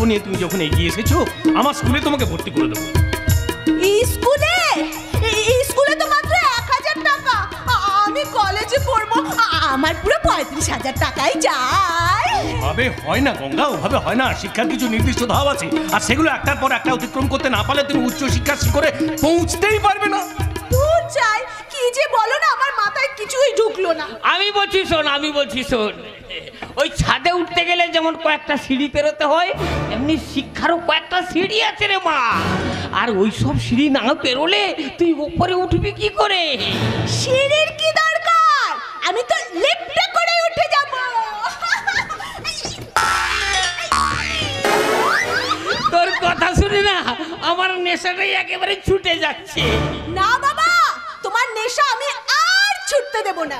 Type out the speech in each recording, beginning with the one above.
নিয়ে তুমি যখন এগিয়ে এসেছো, আমার স্কুলে তোমাকে ভর্তি করে দেবো। স্কুলে তো মাত্র 1000 টাকা, আমি কলেজে পড়বো, আমার পুরো 35,000 টাকাই চাই। ওভাবে হয় না গঙ্গা, ওভাবে হয় না। শিক্ষার কিছু নির্দিষ্ট ধাপ আছে, আর সেগুলো একটার পর একটা অতিক্রম করতে না পারলে তুমি উচ্চ শিক্ষার শিখরে পৌঁছতেই পারবে না। দূর চাই, কি যে বলো না, আমার মাথায় কিছুই ঢুকলো না। আমি বলছি শোন, ওই ছাদে উঠতে গেলে যেমন কয়েকটা সিঁড়ি পেরোতে হয়, এমনি শিক্ষারও কয়েকটা সিঁড়ি আছে রে মা। আর ওই সব সিঁড়ি না পেরোলে তুই উপরে উঠবি কি করে? সিঁড়ির কি দরকার, আমি তো লিফটে করে উঠে যাব। তোর কথা শুনে না আমার নেশাটাই একেবারে ছুটে যাচ্ছে। না বাবা, তোমার নেশা আমি আর ছুটতে দেব না।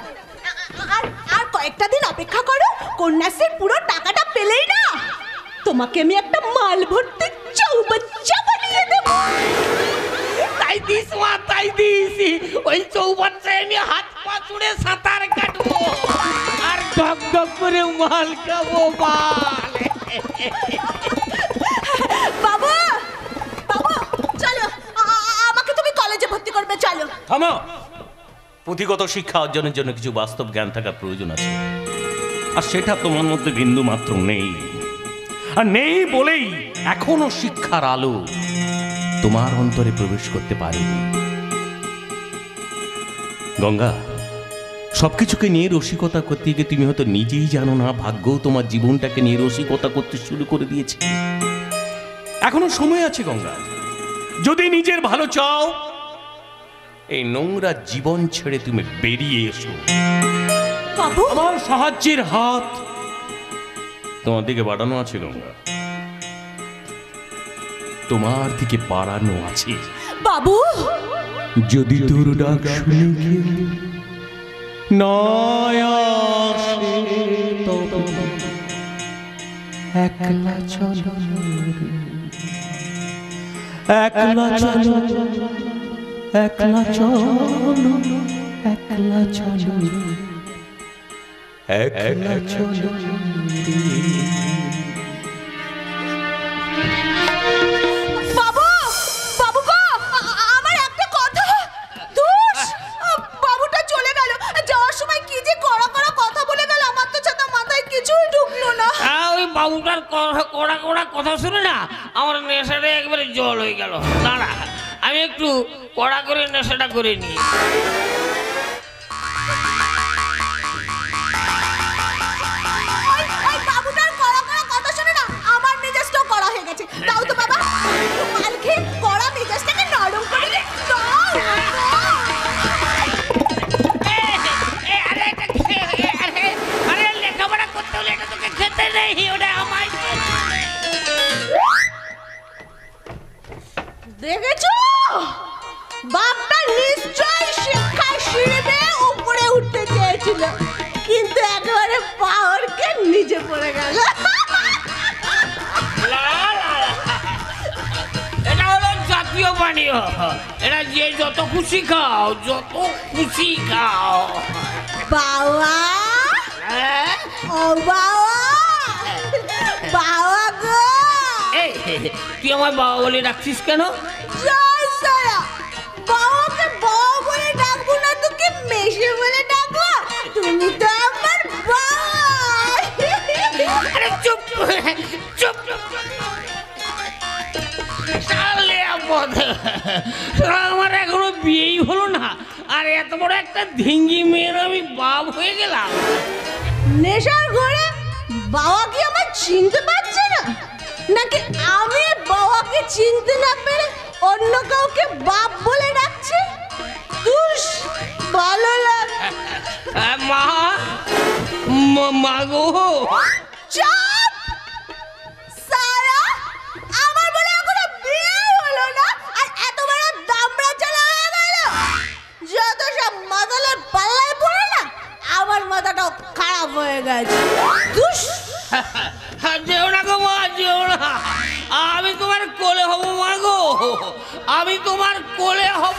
আর কয়েকটা দিন অপেক্ষা করো, কন্যাশ্রীর পুরো টাকাটা পেলেই না তোমাকে আমি একটা মাল ভর্তি চৌবাচ্চা বানিয়ে দেব। তাই দিস মা, তাই দিস। ওই চৌবাচ্চায় আমি হাত পা চুড়ে সাঁতার কাটবো আর ঢক ঢক করে মাল খাবো মাল। বাবা, বাবা চলো, আমাকে তুমি কলেজে ভর্তি করবে, চলো। থামো। পুঁথিগত শিক্ষা অর্জনের জন্য কিছু বাস্তব জ্ঞান থাকার প্রয়োজন আছে, আর সেটা তোমার মধ্যে বিন্দু মাত্র নেই। আর নেই বলেই এখনো শিক্ষার আলো তোমার অন্তরে প্রবেশ করতে পারেনি। গঙ্গা, সবকিছুকে নিয়ে রসিকতা করতে গিয়ে তুমি হয়তো নিজেই জানো না, ভাগ্য তোমার জীবনটাকে নিয়ে রসিকতা করতে শুরু করে দিয়েছে। এখনো সময় আছে গঙ্গা, যদি নিজের ভালো চাও, এই নোংরা জীবন ছেড়ে তুমি বেরিয়ে এসো। বাবু, আমার সাহায্যের হাত তোমার দিকে বাড়ানো আছে গঙ্গা, তোমার দিকে বাড়ানো আছে। বাবু, যদি তোর ডাক শুনে নয় আসে তবে একলা চলো, একলা চলো, একলা চলো, একলা চলো, একলা চলো। বাবু, বাবু গো, আমার একটা কথা। ধুস, বাবুটা চলে গেল, যাওয়ার সময় কি যে কড়া কড়া কথা বলে গেল, আমার তো ছাতা মাথায় কিছুই ঢুকলো না। ওই বাবুটার কড়া কড়া কথা শুনে না আমার নেশাটা একবারে জল হয়ে গেল। দাঁড়া, আমি একটু কড়া করে নেশাটা করে নিই। ওই বাবুটার কড়া কড়া কথা শুনে না আমার মেজাজটাও কড়া হয়ে গেছে। দাও তো বাবা, মাল খেয়ে কড়া মেজাজটাকে নরম করে দে। দাও। আরে লেখাপড়া করতে হলে এটা তোকে খেতে নেই, ওটা আমায় দেখেছো, বাপটা নিশ্চয় শিক্ষার সিঁড়ি বেয়ে উপরে উঠতে চেয়েছিল, কিন্তু একেবারে পাওয়ারকে নিচে পড়ে গেল। এটা হলো জাতীয় পানীয়, এটা যে যত খুশি খাও, যত খুশি খাও। বাবা, হ্যাঁ? ও বাবা, বাবা গো, এই তুই আমার বাবা বলে ডাকছিস কেন? জয় সারা, বাবাকে বাবা বলে ডাকবো না তো কি মেশে বলে ডাকবো? তুমি তো আমার বাবা। আরে চুপ চুপ চুপ। তাহলে আমার এখনো বিয়েই হলো না, আর এত বড় একটা ধিঙ্গি মেয়ের আমি বাপ হয়ে গেলাম। নেশার ঘরে বাবা কি আমার চিনতে পারছে না, নাকি আমি বাবাকে চিনতে না পেরে অন্য কাউকে বাপ বলে ডাকছি? দুষ, ভালো লাগে। মা গো, চাপ! সারা, আমার বলে এখনো বিয়ে হলো না, আর এত বড় দামড়া চালা হয়ে গেল। যত সব মাতালের পাল্লায় পড়ে না, আমার মাথাটাও খারাপ হয়ে গেছে। দুষ! যেও না গো মা, যেও না। আমি তোমার কোলে হব মা গো, আমি তোমার কোলে হব।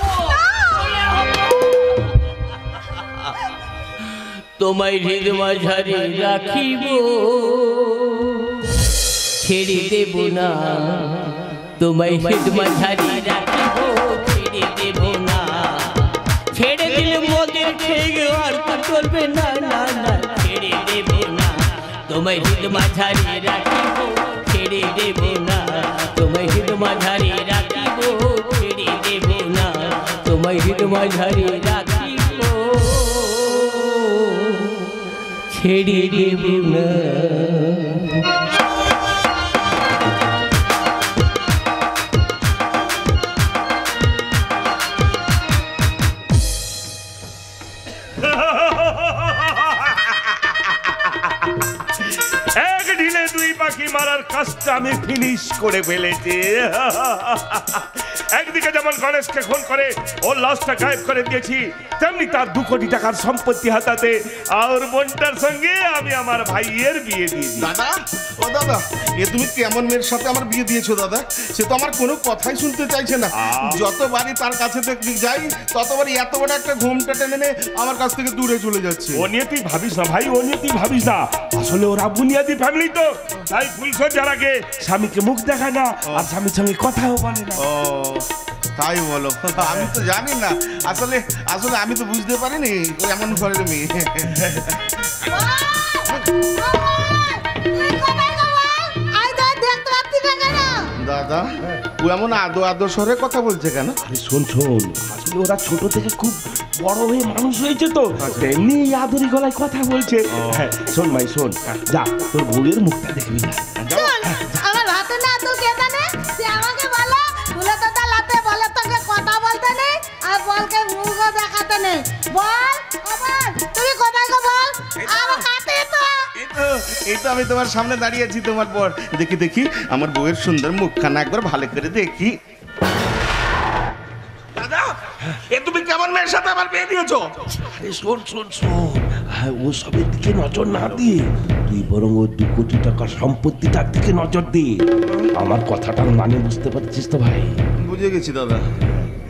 তোমায় হৃদয় মাঝারে রাখিব, ছেড়ে দেব না, তোমায় হিত মাঝারি রাখিব, ছেড়ে দেব না। ছেড়ে দিলে মোদের খেয়ে আর তো চলবে না, না না ছেড়ে দেব না, তোমায় হিত মাঝারি রাখিব, ছেড়ে দেব না, তোমায় হিত মাঝারি রাখিব, ছেড়ে দেব না, তোমায় হিত মাঝারি রাখিব, ছেড়ে দেব না। এক ঢিলে দুই পাখি মারার কাজটা আমি ফিনিশ করে ফেলেছি। একদিকে যেমন গণেশকে খুন করে ওর লাশটা গায়েব করে দিয়েছি, তেমনি তার 2 কোটি টাকার সম্পত্তি হাতাতে আর বোনটার সঙ্গে আমি আমার ভাইয়ের বিয়ে দিয়েছি। দাদা, ও দাদা, এ তুমি কেমন মেয়ের সাথে আমার বিয়ে দিয়েছো দাদা? সে তো আমার কোনো কথাই শুনতে চাইছে না। যতবারই তার কাছে যাই ততবারই এত বড় একটা ঘুমটা টেনে নে আমার কাছ থেকে দূরে চলে যাচ্ছে। ও নিয়ে তুই ভাবিস না ভাই, ও নিয়ে তুই ভাবিস না। আসলে ওরা বুনিয়াদি ফ্যামিলি তো, তাই ফুলসজ্জার আগে স্বামীকে মুখ দেখায় না আর স্বামীর সঙ্গে কথাও বলে না। ও তাই বলো? আমি তো জানি না, আসলে আসলে আমি তো বুঝতে পারিনি ও এমন ঘরের মেয়ে। দাদা, ও এমন আদো আদো স্বরে কথা বলছে কেন? আরে শোন শোন, আসলে ওরা ছোট থেকে খুব বড় হয়ে মানুষ হয়েছে তো, তেমনি আদরি গলায় কথা বলছে। হ্যাঁ শোন ভাই শোন, যা তোর বউয়ের মুখটা দেখবি না। আমার হাতে না তো কে জানে, সে আমাকে বলে বলে দাদা লাতে বলে তোকে কথা বলতে নেই আর বলকে মুখও দেখাতে নেই। বল আবার তুমি কোথায় গো বল? আমার কাছে তো এই তো আমি তোমার সামনে দাঁড়িয়ে আছি তোমার পর। দেখি দেখি আমার বউয়ের সুন্দর মুখখানা একবার ভালো করে দেখি। দাদা, এ তুমি কেমন মেয়ের সাথে আমার বিয়ে দিয়েছো? আরে শোন শোন শোন, হ্যাঁ ও সবের দিকে নজর না দিয়ে তুই বরং ও 2 কোটি টাকার সম্পত্তিটার দিকে নজর দে। আমার কথাটার মানে বুঝতে পারছিস তো ভাই? বুঝে গেছি দাদা,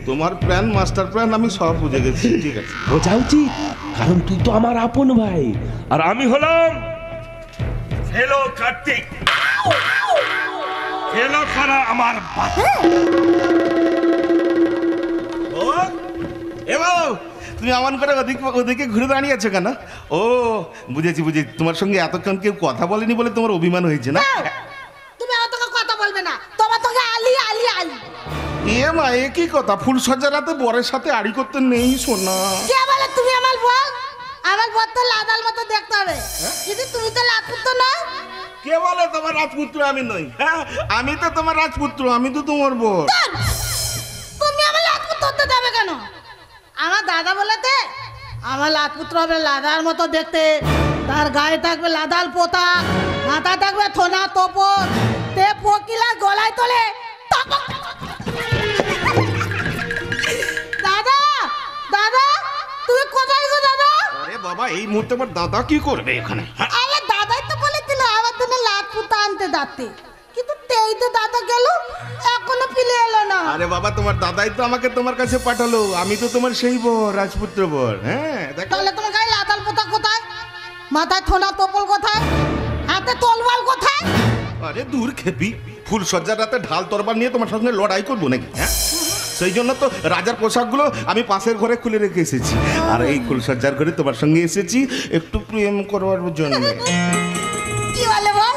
তোমার প্ল্যান মাস্টার প্ল্যান আমি সব বুঝে গেছি। ঠিক আছে, বোঝা উচিত, কারণ তুই তো আমার আপন ভাই আর আমি হলাম হ্যালো কার্তিক, হ্যালো করা আমার বাচ্চা। ও এ বাবু, তুমি এমন করে ওদিকে ঘুরে দাঁড়িয়ে আছো কেন? ও বুঝেছি বুঝেছি, তোমার সঙ্গে এতক্ষণ কেউ কথা বলেনি বলে তোমার অভিমান হয়েছে না? তুমি অত কথা বলবে না, তোমার তোকে আলি আলি আলি। এ মা, এ কি কথা? ফুলসজ্জার রাতে বরের সাথে আড়ি করতে নেই সোনা। কে বলে তুমি আমার বল? আমার বর তো লাদাল মতো দেখতে হবে, কিন্তু তুমি তো লাদপুত্র না। কে বলে তোমার রাজপুত্র আমি নই? হ্যাঁ, আমি তো তোমার রাজপুত্র, আমি তো তোমার বর। তুমি আমার লাদপুত্র হতে দেবে কেন? আমার দাদা বলেতে আমার লাদপুত্র হবে লাদার মতো দেখতে, তার গায়ে থাকবে লাদাল পোতা, মাথা থাকবে থোনা তোপর, তে ফকিলার গলায় তোলে তপক। দাদা দাদা, তুমি কোথায় গো দাদা? আরে বাবা, এই মুহূর্তে আমার দাদা কি করবে এখানে? হ্যাঁ? আমার দাদাই তো বলেছিল আমার জন্য লাদপুতা আনতে যাতে, কিন্তু তেই তো দাদা গেল, এখনো ফিরে এলো না। আরে বাবা, তোমার দাদাই তো আমাকে তোমার কাছে পাঠালো, আমি তো তোমার সেই বর, রাজপুত্র বর। হ্যাঁ দেখো। তাহলে তোমার গায়ে লাদাল পোতা কোথায়? মাথায় থোনা তোপল কোথায়? হাতে তলওয়াল কোথায়? আরে দূর খেপি, ফুলসজ্জার রাতে ঢাল তরবার নিয়ে তোমার সঙ্গে লড়াই করবো নাকি? হ্যাঁ, সেই জন্য তো রাজার পোশাকগুলো আমি পাশের ঘরে খুলে রেখে এসেছি, আর এই ফুলসজ্জার ঘরে তোমার সঙ্গে এসেছি একটু প্রেম করবার জন্য। কি বলে বল?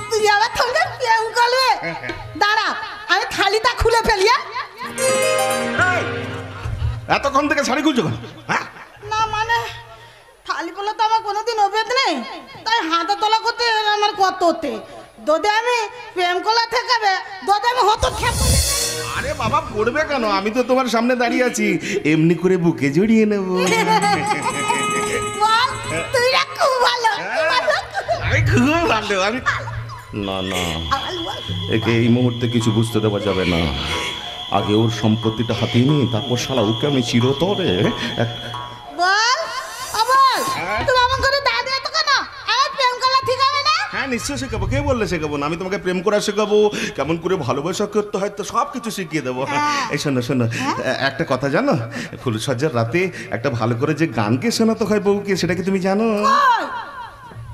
তুই আমার সঙ্গে প্রেম করবে? দাঁড়া, আমি থালিটা খুলে ফেলি। এতক্ষণ থেকে শাড়ি খুলছো কেন? হ্যাঁ, না মানে থালি বলে তো আমার কোনোদিন অভ্যেস নেই, তাই হাতে তোলা করতে আমার কত হতে দোদে আমি প্রেম করলে ঠেকাবে, দোদে আমি হতো খেপে। আরে বাবা, পড়বে কেন? আমি তো তোমার সামনে দাঁড়িয়ে আছি, এমনি করে বুকে জড়িয়ে নেব। বল, তুই না খুব ভালো। আমি খুব ভালো। আমি না না, একে এই মুহূর্তে কিছু বুঝতে দেওয়া যাবে না। আগে ওর সম্পত্তিটা হাতিয়ে নিই, তারপর শালা ওকে আমি চিরতরে বল, বল, তুমি আমার করে দাঁড়িয়ে আছো কেন? আমার প্রেম করলে ঠিক হবে না? হ্যাঁ নিশ্চয়ই শেখাবো। কে বললে শেখাবো না? আমি তোমাকে প্রেম করা শেখাবো, কেমন করে ভালোবাসা করতে হয়, তো সব কিছু শিখিয়ে দেবো। এই শোনো শোনো, একটা কথা জানো? ফুলসজ্জার রাতে একটা ভালো করে যে গানকে শোনাতে হয় বউকে, সেটা কি তুমি জানো? কই?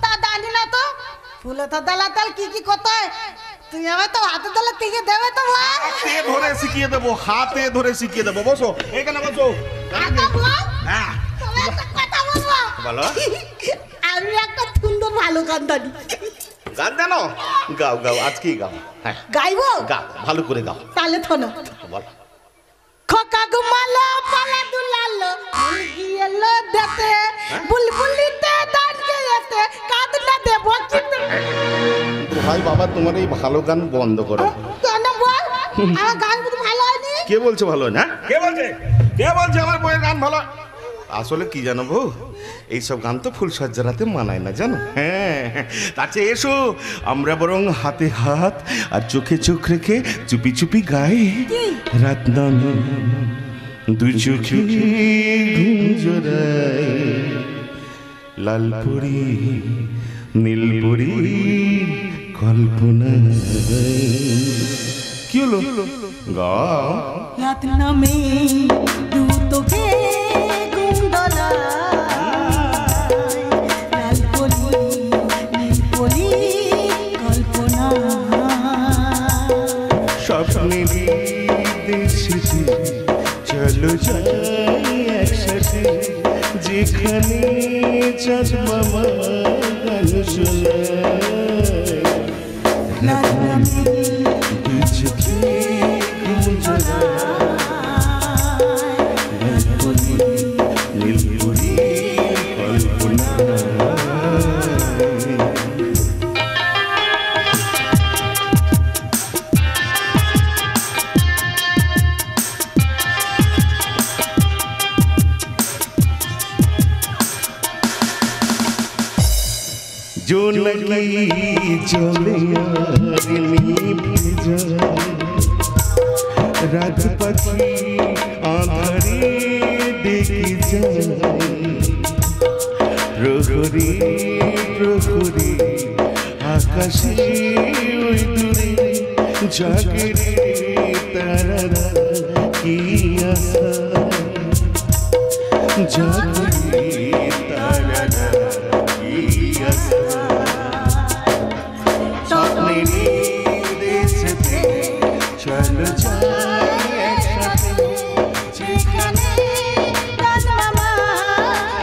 তা জানি না তো। ফুলে তো দালাতাল কি করতে হয়? তুই আমার তো হাতে তোলা থেকে দেবে তো ভাই। হাতে ধরে শিখিয়ে দেবো, হাতে ধরে শিখিয়ে দেবো। বসো এখানে বসো। আচ্ছা বল, হ্যাঁ তবে একটা কথা বলবো। বলো। আমি একটা সুন্দর ভালো গান জানি। গান জানো? গাও গাও, আজকেই গাও। হ্যাঁ গাইবো? গাও, ভালো করে গাও। তাহলে শোনো। বলো। খোকা গুমালো পালা দুলালো মুরগি এলো দেতে বুলবুলিতে দান গেতে কাঁদনা দে বচিতে। ভাই বাবা, তোমার এই ভালো গান বন্ধ করো। কেন বল? আমার গান কিন্তু ভালো হয়নি। কে বলছে ভালো হয় না? কে বলছে? কে বলছে আমার বইয়ের গান ভালো? আসলে কি জানো বউ, এইসব গান তো ফুলসজ্জা রাতে মানায় না, জানো। হ্যাঁ, তার চেয়ে এসো আমরা বরং হাতে হাত আর চোখে চোখ রেখে চুপি চুপি গাই। রাত নামে দুই চোখে ঘুম জড়ায়, লাল পরি নীল পরি কল্পনা। কি হলো? গাও। রাত নামে দুটোকে গুন্দলা লাল পলি নীল পলি কল্পনা। স্বপ্নেরই দেশে চলো যাই একসাথে, যেখানে চাঁদ মামা গান শোনায়। রাত নামে দুই চোখে ঘুম জড়ায়, লাল পরি নীল পরি কল্পনা। জোনাকি চলে আর নিভে যায়, রাত পাখি আঁধারে ডেকে যায়। প্রহরী প্রহরী আকাশে ওই দূরে জাগে রে তারারা, কি আশা জাগে রে তারারা, কি আশা। স্বপ্নেরই দেশেতে চলো যাই একসাথে, যেখানে রাত মামা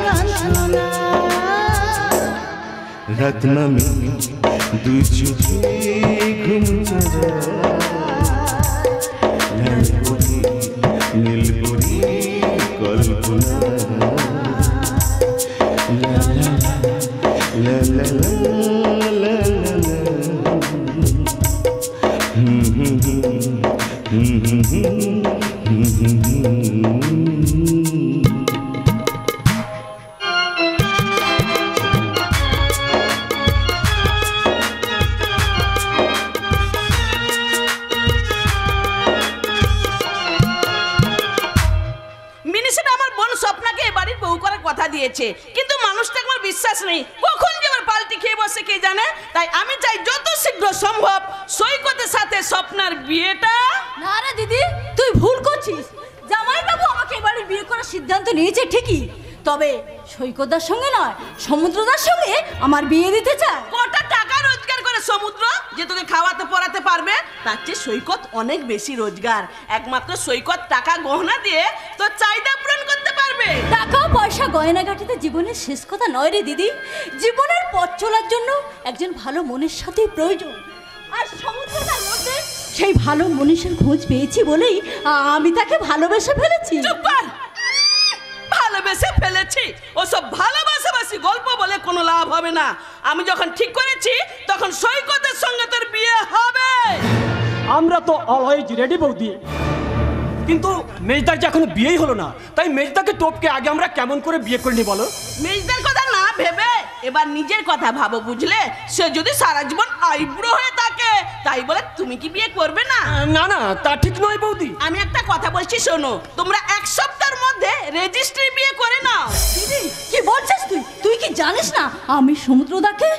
গান শোনায়। রাত নামে দুই চোখে ঘুম জড়ায়, লাল পরি নীল পরি কল্পনা। লা লা লা লা লা লা লা লা। মিনিসেটা আমার বোন স্বপ্নাকে এ বাড়ির বউ করার কথা দিয়েছে, কিন্তু মানুষটা আমার বিশ্বাস নেই, কখন যে আমার পাল্টি খেয়ে বসে কে জানে। তাই আমি চাই যত শীঘ্র সম্ভব সৈকতের সাথে স্বপ্নার বিয়েটা। না রে দিদি, তুই ভুল করছিস। জামাইবাবু আমাকে এবারে বিয়ে করার সিদ্ধান্ত নিয়েছে ঠিকই, তবে সৈকতদার সঙ্গে নয়, সমুদ্রদার সঙ্গে আমার বিয়ে দিতে চায়। কটা টাকা রোজগার করে সমুদ্র যে তোকে খাওয়াতে পড়াতে পারবে? তার চেয়ে সৈকত অনেক বেশি রোজগার। একমাত্র সৈকত টাকা গহনা দিয়ে তোর চাহিদা পূরণ করতে পারবে। টাকা পয়সা গয়নাগাটিতে জীবনের শেষ কথা নয় রে দিদি। জীবনের পথ চলার জন্য একজন ভালো মনের সাথে প্রয়োজন, আর সমুদ্রদার মধ্যে সেই ভালো মনীষের খোঁজ পেয়েছি বলেই আমি তাকে ভালোবেসে ফেলেছি। চুপ কর! ভালোবেসে ফেলেছি, ওসব ভালোবাসাবাসি গল্প বলে কোনো লাভ হবে না। আমি যখন ঠিক করেছি তখন সৈকতের সঙ্গে তোর বিয়ে হবে। আমরা তো অলওয়েজ রেডি বৌদি, কিন্তু মেজদার যে এখনো বিয়েই হলো না, তাই মেজদাকে টপকে আগে আমরা কেমন করে বিয়ে করিনি বলো? মেজদার কথা না ভেবে এবার নিজের কথা ভাবো, বুঝলে? সে যদি সারা জীবন আইব্রো হয়ে থাকে, তাই বলে তুমি কি বিয়ে করবে না? না না, তা ঠিক নয় বৌদি। আমি একটা কথা বলছি শোনো, তোমরা এক সপ্তাহের মধ্যে রেজিস্ট্রি বিয়ে করে নাও। দিদি কি বলছিস তুই? তুই কি জানিস না আমি সমুদ্রদাকে?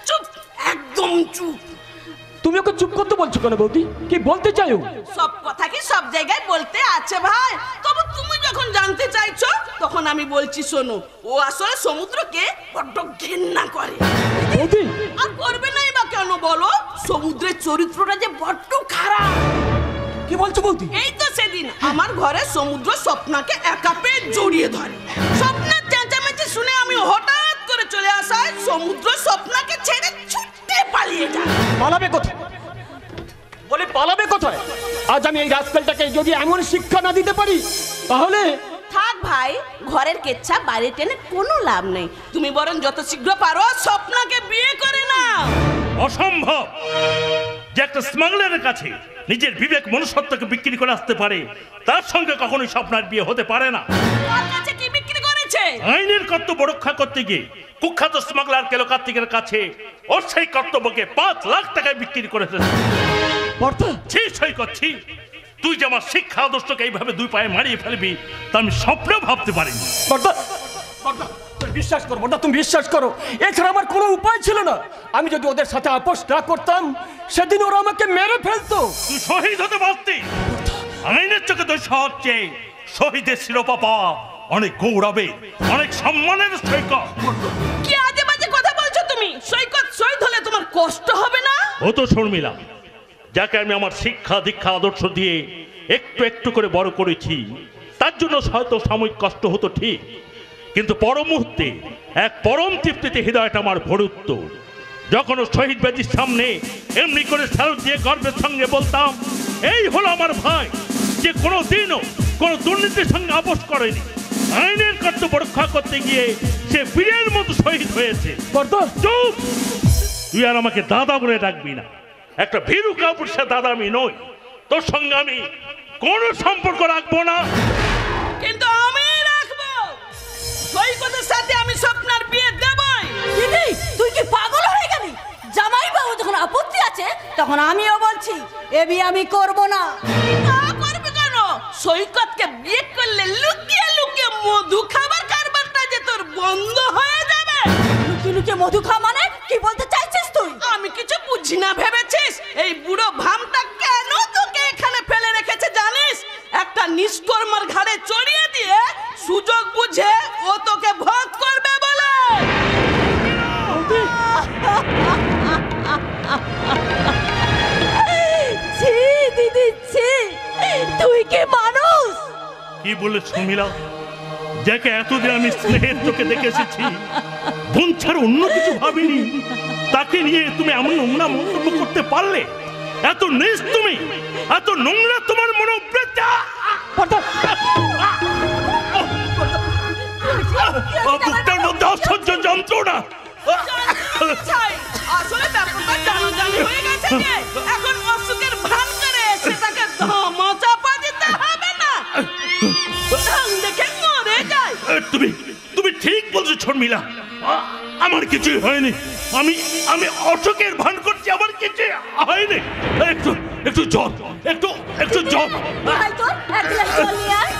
চুপ, একদম চুপ। তুমি ওকে চুপ করতে বলছো কেন বৌদি? কি বলতে চাইও? সব কথা কি সব জায়গায় বলতে আছে ভাই? তবে তুমি যখন জানতে চাইছো তখন আমি বলছি শোনো, ও আসলে সমুদ্রকে বড্ড ঘেন্না করে। বৌদি আর করবে না কেন বলো? সমুদ্রের চরিত্রটা যে বড্ড খারাপ। কি বলছো বৌদি? এই তো সেদিন আমার ঘরে সমুদ্র স্বপ্নাকে একা পেয়ে জড়িয়ে ধরে। স্বপ্নের চেঁচামেচি শুনে আমি হঠাৎ করে চলে আসায় সমুদ্র স্বপ্নাকে ছেড়ে ছুটে পালিয়ে যায়। পালাবে কোথায়? বলে পালাবে কোথায়? আজ আমি এই রাস্কেলটাকে যদি এমন শিক্ষা না দিতে পারি তাহলে থাক ভাই, ঘরের কেচ্ছা বাইরে টেনে কোনো লাভ নেই। তুমি বরং যত শীঘ্র পারো স্বপ্নাকে বিয়ে করে নাও। অসম্ভব যে একটা স্মাগলারের কাছে নিজের বিবেক মনুষ্যত্বকে বিক্রি করে আসতে পারে, তার সঙ্গে কখনোই স্বপ্নার বিয়ে হতে পারে না। তার কাছে কি বিক্রি করেছে? আইনের কর্তব্য রক্ষা করতে গিয়ে কুখ্যাত স্মাগলার কেলো কার্তিকের কাছে ওর সেই কর্তব্যকে 5 লাখ টাকায় বিক্রি করেছে। সই তুই যে আমার শিক্ষা আদর্শকে এইভাবে 2 পায়ে মারিয়ে ফেলবি তা আমি স্বপ্নেও ভাবতে পারিনি। বিশ্বাস করবো না, তুমি বিশ্বাস করো, এছাড়া আমার কোনো উপায় ছিল না। আমি যদি ওদের সাথে আপোষ না করতাম সেদিন ওরা আমাকে মেরে ফেলতো। তুই শহীদ হতে পারতি। আইনের চোখে তো হচ্ছে শহীদের শিরোপা পাওয়া অনেক গৌরবে, অনেক সম্মানের সৈকত। কি আজে বাজে কথা বলছো তুমি? সৈকত শহীদ হলে তোমার কষ্ট হবে না? ও তো শর্মিলা, যাকে আমি আমার শিক্ষা দীক্ষা আদর্শ দিয়ে একটু একটু করে বড় করেছি, তার জন্য হয়তো সাময়িক কষ্ট হতো ঠিক, কিন্তু পর মুহূর্তে এক পরম তৃপ্তিতে হৃদয়টা আমার ভরে উঠত যখন শহীদ বেদির সামনে এমনি করে স্যালুট দিয়ে গর্বের সঙ্গে বলতাম, এই হলো আমার ভাই, যে কোনো দিনও কোনো দুর্নীতির সঙ্গে আপোষ করেনি, আইনের কর্তব্য রক্ষা করতে গিয়ে সে বীরের মতো শহীদ হয়েছে। চুপ! তুই আর আমাকে দাদা বলে ডাকবি না। একটা ভীরু কাপুরুষে দাদা আমি নই, তোর সঙ্গে আমি কোনো সম্পর্ক রাখবো না। কিন্তু আমি রাখবো। সৈকতের সাথে আমি স্বপ্নার বিয়ে দেবই। দিদি, তুই কি পাগল হয়ে গেলি? জামাই বাবু যখন আপত্তি আছে তখন আমিও বলছি এ বিয়ে আমি করব না। না করবে কেন? সৈকতকে বিয়ে করলে লুকিয়ে লুকিয়ে মধু খাবার কারবারটা যে তোর বন্ধ হয়ে যাবে। লুকিয়ে লুকিয়ে মধু খা মানে কি বলতে চাইছিস তুই? আমি কিছু বুঝি না ভেবেছিস? এই বুড়ো ভামটা কেন তোকে এখানে ফেলে রেখেছে জানিস? একটা নিষ্কর্মার ঘাড়ে চড়িয়ে দিয়ে সুযোগ বুঝে ও তোকে ভোগ করবে বলে। ছি দিদি, ছি! তুই কি মানুষ? কি বলে শর্মিলা, যাকে এতদিন আমি স্নেহের চোখে দেখে এসেছি, বোন ছাড়া অন্য কিছু ভাবিনি, তাকে নিয়ে তুমি এমন নোংরা মন্তব্য করতে পারলে? এত নিজ তুমি, এত নোংরা তোমার মনোবৃত্তি! বুকটার মধ্যে অসহ্য যন্ত্রণা। আসলে ব্যাপারটা জানাজানি হয়ে গেছে যে এখন অসুখের ভান করে সেটাকে ধমা চাপা দিতে হবে না। দেখে মরে যায়। তুমি ঠিক বলছো শর্মিলা, আমার কিছুই হয়নি। আমি অসুখের ভান করছি, আমার কিছু হয়নি। একটু জল, একটু জল। ভাই তোর এক গ্লাস জল নিয়ে আয়।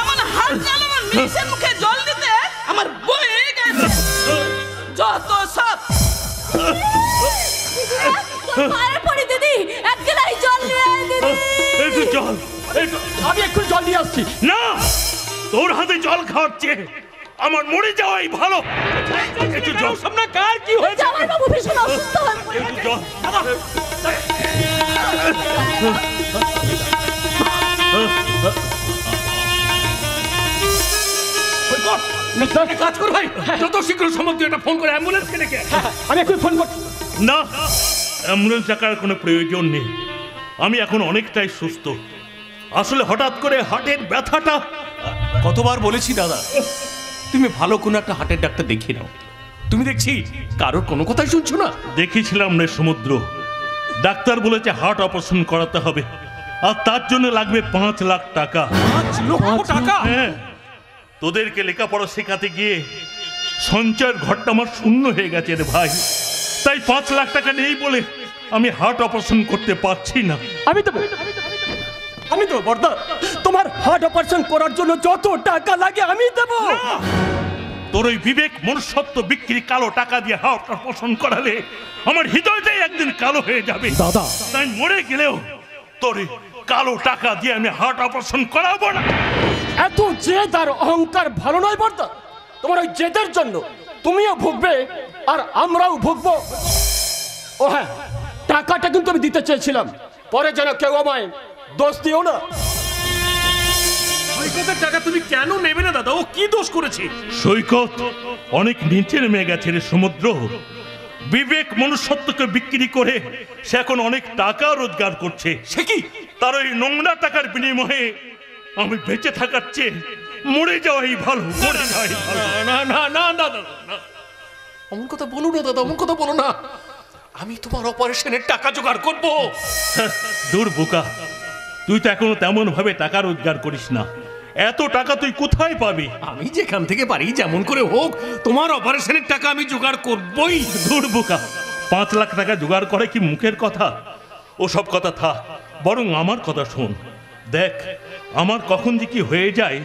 এমন হাত চালানোর নিচের মুখে জল দিতে আমার বয়ে গেছে যত সব। তোর পায়ে পড়ি দিদি, এক গ্লাস জল নিয়ে আয় দিদি। একটু জল, আমি একটু জল দিয়ে আসছি। না, তোর হাতে জল খাওয়াচ্ছে আমার মরে যাওয়াই ভালো। একটু জল। সামনে কার কি হয়েছে? জামাই বাবু ভীষণ অসুস্থ হয়ে পড়েছে। একটু জল। কাজ কর ভাই, যত শীঘ্র সম্ভব তুই একটা ফোন করে অ্যাম্বুলেন্সকে ডেকে। আমি এখন ফোন করছি। না, অ্যাম্বুলেন্স ডাকার কোনো প্রয়োজন নেই। আমি এখন অনেকটাই সুস্থ। আসলে হঠাৎ করে হার্টের ব্যথাটা। কতবার বলেছি দাদা, তুমি ভালো কোনো একটা হার্টের ডাক্তার দেখিয়ে নাও। তুমি দেখছি কারোর কোনো কথাই শুনছো না। দেখেছিলাম রে সমুদ্র, ডাক্তার বলেছে হার্ট অপারেশন করাতে হবে, আর তার জন্য লাগবে 5 লাখ টাকা। 5 লক্ষ টাকা? হ্যাঁ, তোদেরকে লেখাপড়া শেখাতে গিয়ে সঞ্চয়ের ঘরটা আমার শূন্য হয়ে গেছে রে ভাই। তাই 5 লাখ টাকা নেই বলে আমি হার্ট অপারেশন করতে পারছি না। আমি তো বর্দা, তোমার হার্ট অপারেশন করার জন্য যত টাকা লাগে আমি দেব। তোর ওই বিবেক মনুষ্যত্ব বিক্রি কালো টাকা দিয়ে হার্ট অপারেশন করালে আমার হৃদয়টাই একদিন কালো হয়ে যাবে দাদা। তাই মরে গেলেও তোর কালো টাকা দিয়ে আমি হার্ট অপারেশন করাবো না। এত জেদ আর অহংকার ভালো নয় বর্দা। তোমার ওই জেদের জন্য তুমিও ভুগবে আর আমরাও ভুগবো। ও হ্যাঁ, টাকাটা কিন্তু আমি দিতে চেয়েছিলাম, পরে যেন কেউ আমায় দোষ দিও না। সৈকতের টাকা তুমি কেন নেবে না দাদা? ও কি দোষ করেছে? সৈকত অনেক নিচে নেমে গেছে রে সমুদ্র। বিবেক মনুষ্যত্বকে বিক্রি করে সে এখন অনেক টাকা রোজগার করছে। সে কি? তার ওই নোংরা টাকার বিনিময়ে আমি বেঁচে থাকার চেয়ে মরে যাওয়াই ভালো, মরে যাওয়াই ভালো। না না না না দাদা, না অমন কথা বলো না দাদা, অমন কথা বলো না। আমি তোমার অপারেশনের টাকা জোগাড় করবো। দূর বোকা, তুই তো এখনো তেমন ভাবে টাকা রোজগার করিস না। এত টাকা তুই কোথায় পাবি? আমি যেখান থেকে পারি যেমন করে হোক তোমার অপারেশনের টাকা আমি জোগাড় করবই। দূর বোকা, 5 লাখ টাকা জোগাড় করে কি মুখের কথা? ও সব কথা থাক, বরং আমার কথা শোন। দেখ, আমার কখন যে কি হয়ে যায়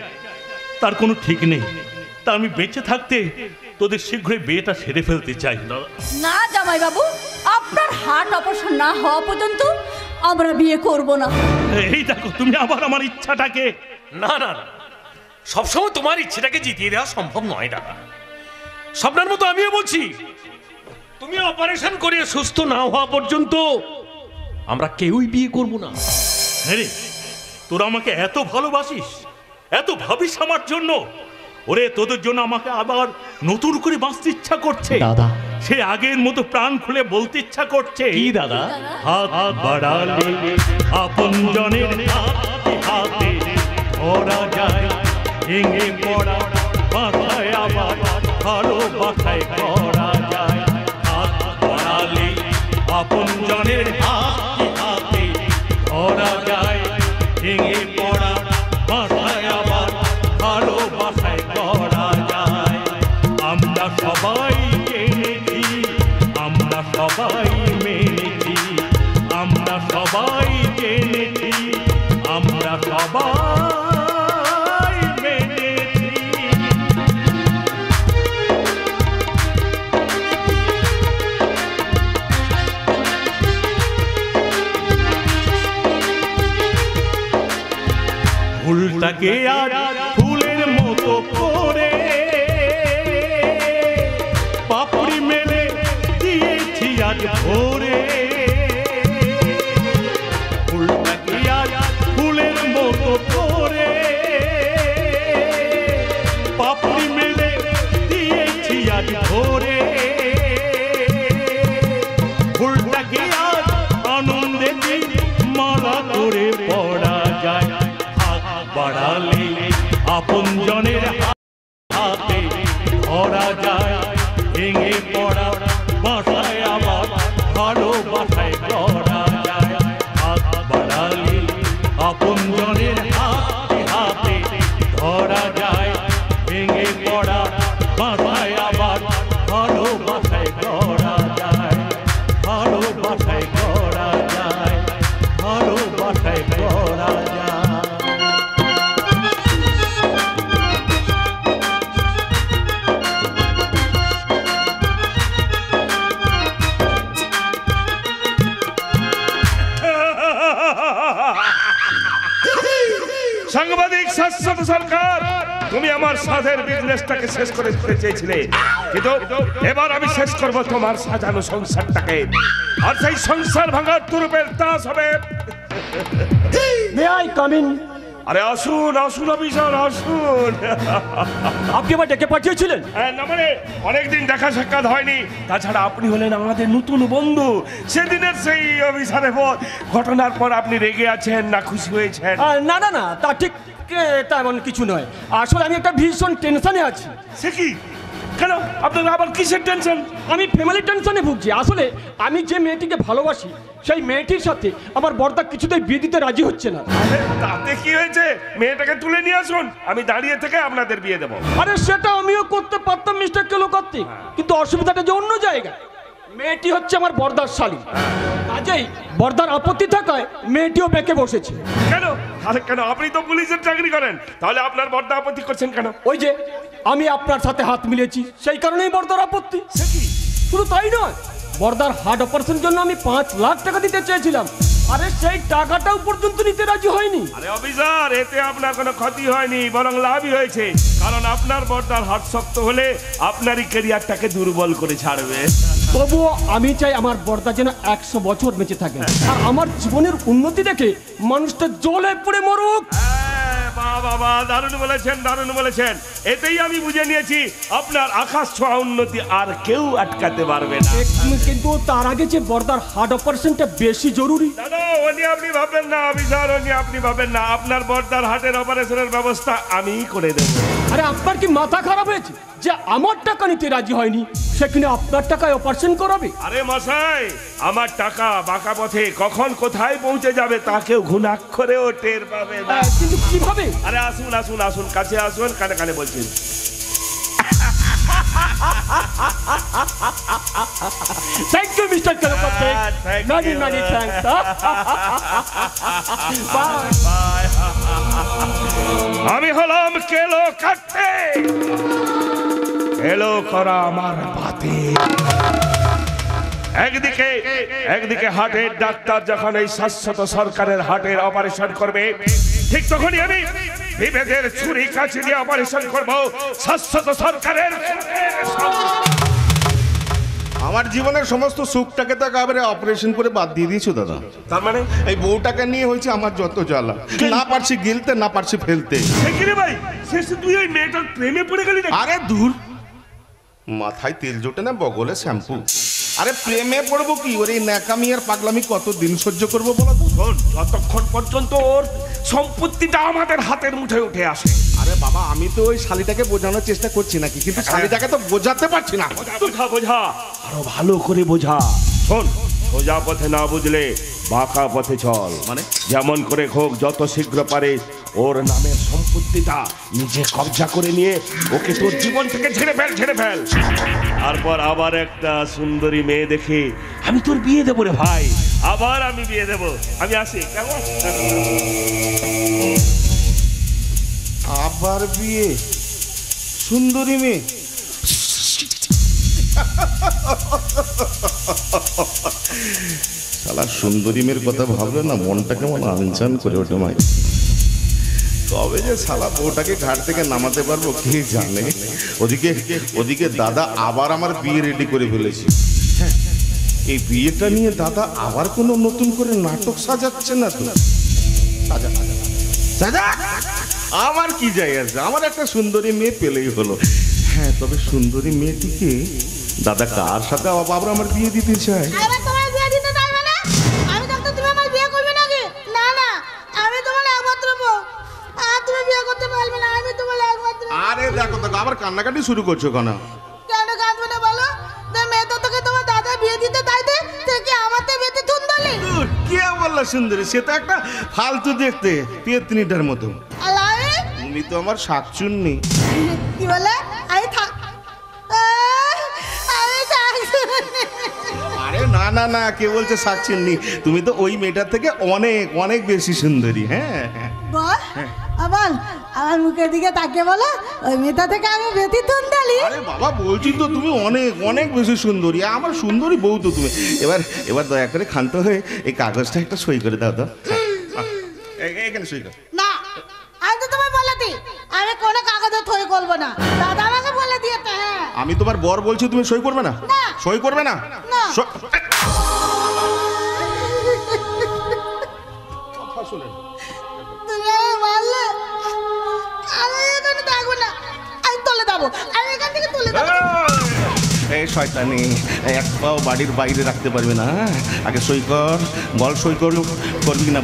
তার কোনো ঠিক নেই। তা আমি বেঁচে থাকতে তোদের শীঘ্রই বিয়েটা সেরে ফেলতে চাই। না জামাই বাবু, আপনার হার্ট অপারেশন না হওয়া পর্যন্ত আমরা বিয়ে করব না। এই দেখো, তুমি আবার আমার ইচ্ছাটাকে। না না না, সবসময় তোমার ইচ্ছেটাকে জিতিয়ে দেওয়া সম্ভব নয় দাদা। স্বপ্নের মতো আমিও বলছি, তুমি অপারেশন করে সুস্থ না হওয়া পর্যন্ত আমরা কেউই বিয়ে করব না। হ্যাঁ রে, তোরা আমাকে এত ভালোবাসিস, এত ভাবিস আমার জন্য। ওরে, তোদের জন্য আমাকে আবার নতুন করে বাঁচতে ইচ্ছা করছে দাদা। সে আগের মতো প্রাণ খুলে বলতে ইচ্ছা করছে। কি দাদা? হাত বাড়ালে আপনজনের হাতে হাতে ধরা যায়, ভেঙে পড়া মাথায় আবার ভালোবাসায় করা যায়। হাত বাড়ালে আপনজনের হাতে হাতে ধরা যায়, ভেঙে পড়া মাথায় আবার ভালোবাসায় করা যায়। আমরা সবাই জেনেছি, আমরা সবাই মেনেছি, আমরা সবাই জেনেছি, আমরা সবাই মেনেছি। ফুলটাকে আজ ফুলের মতো করে পাপড়ি মেলে দিয়েছি আজ ভোরে। ফুলটাকে আজ ফুলের মতো করে পাপড়ি মেলে দিয়েছি আজ ভোরে। ফুলটাকে আজ আনন্দে মালা করে পড়া যায়। বাড়ালে আপনজনের হাতে ধরা যায়, ভেঙে পড়া বাসায় আবার ভালোবাসায় করা যায়। হাত বাড়ালে আপনজনের হাতে হাতে ধরা যায়, ভেঙে পড়া বাসায় আবার ভালোবাসায় করা যায়, ভালোবাসায় করা যায়, ভালোবাসায় করা যায়। সাংবাদিক শাশ্বত সরকার, তুমি আমার সাধের বিজনেসটাকে শেষ করে দিতে চেয়েছিলে, কিন্তু এবার আমি শেষ করব তোমার সাজানো সংসারটাকে। আর সেই সংসার ভাঙার তুরুপের তাস হবে। May I come in? আরে আসুন আসুন অফিসার, আসুন। আপনি আবার ডেকে পাঠিয়েছিলেন? না মানে অনেকদিন দেখা সাক্ষাৎ হয়নি, তাছাড়া আপনি হলেন আমাদের নতুন বন্ধু। সেদিনের সেই অফিসারের পর ঘটনার পর আপনি রেগে আছেন না খুশি হয়েছেন? না না না, তা ঠিক তেমন কিছু নয়। আসলে আমি একটা ভীষণ টেনশনে আছি। সে কি? কেন আপনার আবার কিসের টেনশন? আমি ফ্যামিলি টেনশনে ভুগছি। আসলে আমি যে মেয়েটিকে ভালোবাসি সেই মেয়েটির সাথে আমার বড়দা কিছুতেই বিয়ে দিতে রাজি হচ্ছে না। তাতে কি হয়েছে? মেয়েটাকে তুলে নিয়ে আসুন, আমি দাঁড়িয়ে থেকে আপনাদের বিয়ে দেবো। আরে সেটা আমিও করতে পারতাম মিস্টার কেলোকার্তি, কিন্তু অসুবিধাটা যে অন্য জায়গায়। মেয়েটি হচ্ছে আমার বড়দার শালী, কাজেই বড়দার আপত্তি থাকায় মেয়েটিও বেঁকে বসেছে। কেন? আরে কেন? আপনি তো পুলিশের চাকরি করেন, তাহলে আপনার বড়দা আপত্তি করছেন কেন? ওই যে আমি আপনার সাথে হাত মিলিয়েছি, সেই কারণেই বড়দার আপত্তি। শুধু তাই নয়, বড়দার হার্ট অপারেশনের জন্য আমি 5 লাখ টাকা দিতে চেয়েছিলাম, আরে সেই টাকাটাও পর্যন্ত নিতে রাজি হয়নি। আরে অফিসার, এতে আপনার কোনো ক্ষতি হয়নি, বরং লাভই হয়েছে। কারণ আপনার বড়দার হার্ট শক্ত হলে আপনারই ক্যারিয়ারটাকে দুর্বল করে ছাড়বে। তবুও আমি চাই আমার বর্দা যেন 100 বছর বেঁচে থাকে, আর আমার জীবনের উন্নতি দেখে মানুষটা জলে পড়ে মরুক। বাবা দারুণ বলেছেন, দারুণ বলেছেন। এতেই আমি বুঝে নিয়েছি আপনার আকাশ ছোঁয়া উন্নতি আর কেউ আটকাতে পারবে না। কিন্তু তার আগে যে বর্দার হার্ট অপারেশনটা বেশি জরুরি। দাদা উনি আপনি ভাবেন না অফিসার, উনি আপনি ভাবেন না, আপনার বর্দার হার্টের অপারেশনের ব্যবস্থা আমিই করে দেব। আরে আপনার কি মাথা খারাপ হয়েছে যে আমার টাকা নিতে রাজি হয়নি, সেখানে আপনার টাকায় অপারেশন করাবে? আরে মশাই, আমার টাকা বাঁকা পথে কখন কোথায় পৌঁছে যাবে তা কেউ ঘুণাক্ষরেও টের পাবে না। কিন্তু কিভাবে? আরে আসুন আসুন আসুন, কাছে আসুন, কানে কানে বলছেন। Thank you mister Chalapati, many many thanks. Bye. আমি হলাম কেলো কাটতে, এলো করা আমার পাতে। একদিকে হার্টের ডাক্তার যখন এই শাশ্বত সরকারের হার্টের অপারেশন করবে, ঠিক তখনই আমি বিবেকের ছুরি কাছে দিয়ে অপারেশন করব শাশ্বত সরকারের। আমার জীবনের সমস্ত সুখটাকে তো একেবারে অপারেশন করে বাদ দিয়ে দিয়েছো দাদা। তার মানে এই বউটাকে নিয়ে হয়েছে আমার যত জ্বালা, না পারছি গিলতে, না পারছি ফেলতে। রে ভাই, শেষে তুই ওই মেয়েটার প্রেমে পড়ে গেলি নাকি? আরে দূর, মাথায় তেল জোটে না বগলে শ্যাম্পু। আরে প্রেমে পড়বো কি, ওর এই ন্যাকামি আর পাগলামি কত দিন সহ্য করবো বলো তো? শোন, যতক্ষণ পর্যন্ত ওর সম্পত্তিটা আমাদের হাতের মুঠোয় উঠে আসে। আরে বাবা, আমি তো ওই শালিটাকে বোঝানোর চেষ্টা করছি নাকি, কিন্তু শালিটাকে তো বোঝাতে পারছি না। বোঝা আরো ভালো করে বোঝা। শোন, সোজা পথে না বুঝলে বাঁকা পথে চল। মানে যেমন করে হোক যত শীঘ্র পারে ওর নামের সম্পত্তিটা নিজে কবজা করে নিয়ে ওকে তোর জীবন থেকে ছেড়ে ফেল। তারপর আবার একটা সুন্দরী মেয়ে দেখে আমি তোর বিয়ে দেবো রে ভাই, আবার আমি বিয়ে দেবো। আমি আসি, কেমন? আবার বিয়ে? সুন্দরী মেয়ে? শালা সুন্দরী মেয়ের কথা ভাবলে না মনটা কেমন আনচান করে ওঠে মাই। কবে যে শালা বউটাকে ঘাট থেকে নামাতে পারবো কে জানে। ওদিকে দাদা আবার আমার বিয়ে রেডি করে ফেলেছি। এই বিয়েটা নিয়ে দাদা আবার কোনো নতুন করে নাটক সাজাচ্ছে না তো? সাজা, আমার কি যায় আছে, আমার একটা সুন্দরী মেয়ে পেলেই হলো। হ্যাঁ, তবে সুন্দরী মেয়েটিকে দাদা কার সাথে আবার আমার বিয়ে দিতে চায়? আবার তোমার বিয়ে দিতে চাই মানে? আমি তো তুমি আমার বিয়ে করবে নাকি? না না, আমি তোমার একমাত্র বউ, আর তুমি বিয়ে করতে পারবে না। আমি তোমার একমাত্র। আরে দেখো আবার কান্নাকাটি শুরু করছো কেন? কেন কাঁদবে না বলো? মেয়ে তো তোকে তোমার দাদা বিয়ে দিতে চাইতে থেকে আমাতে বিয়েতে তুন্দলি। কে বললো সুন্দরী? সে তো একটা ফালতু দেখতে পেতনিটার মতো। আলাই, তুমি তো আমার শাকচুন্নি। কি বলে? আমি থাক, আমি থাক। আরে না না না, কে বলছে শাকচুন্নি? তুমি তো ওই মেয়েটার থেকে অনেক অনেক বেশি সুন্দরী। হ্যাঁ বল, আমার মুখের দিকে তাকিয়ে বলো, ওই মেয়েটা থেকে আমি বেশি তুন্দলি। আরে বাবা, বলছি তো তুমি অনেক অনেক বেশি সুন্দরী, আমার সুন্দরী বউ তো তুমি। এবার দয়া করে ক্ষান্ত হয়ে এই কাগজটা একটা সই করে দাও তো। এখানে সই কর। না, আমি তো তোমায় বলে দিই, আমি কোনো কাগজে সই করবো না। দাদা আমাকে বলে দিয়েছে। হ্যাঁ, আমি তোমার বর বলছি, তুমি সই করবে না? না। সই করবে না? না। তুমি আমায় মারলে, আমি এখানে থাকবো না। আমি তুলে দেবো, আমি এখান থেকে তুলে দেবো। এই শয়তানি, এক পাও বাড়ির বাইরে রাখতে পারবে না। আগে সই কর, বল সই করবি না?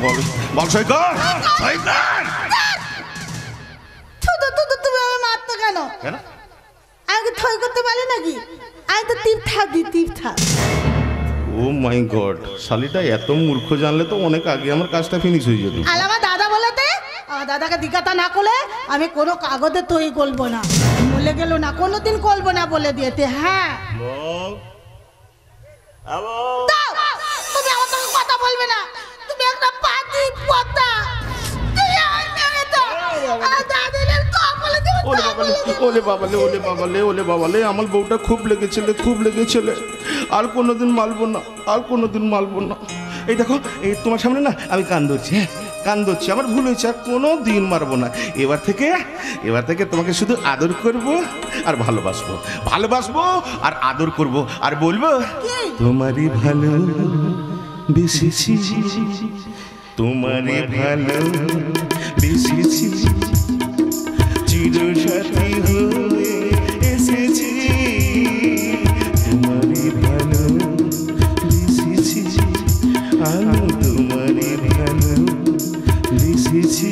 বল সই কর। সই কর। শুধু তুমি আমায় মারতো কেন? কেন? আমি কি সই করতে পারি নাকি? আমি তো তীর্থা দিই, তীর্থা। ও মাই গড, শালিটা এত মূর্খ, জানলে তো অনেক আগে আমার কাজটা ফিনিশ হয়ে যেত। আর আমার দাদা বলেতে, আমার দাদাকে জিজ্ঞাসা না করলে আমি কোনো কাগজে তৈরি করবো না। বলে গেল না, কোনোদিন করবো না বলে দিয়েতে। হ্যাঁ, দাও, তুমি আমার সঙ্গে কথা বলবে না। তুমি একটা পাতি পোতা। তুমি আমার মেরে দাও। আর দাদিদের কপালে দেবো, কপালে দেবো। ওলে বাবালে, আমার বউটা খুব লেগেছিলে। আর কোনোদিন মালবো না। এই দেখো, এই তোমার সামনে না আমি কান ধরছি। হ্যাঁ, কান ধরছি, আমার ভুল হয়েছে, আর কোনো দিন মারবো না। এবার থেকে তোমাকে শুধু আদর করব আর ভালোবাসবো আর আদর করব, আর বলবো তোমারই ভালো বেশি, তোমারই ভালো বেশি, চিরসাথী হয়ে এসেছি, তোমারই ভালো বেশি, আমি তোমারই ভালো বেশি।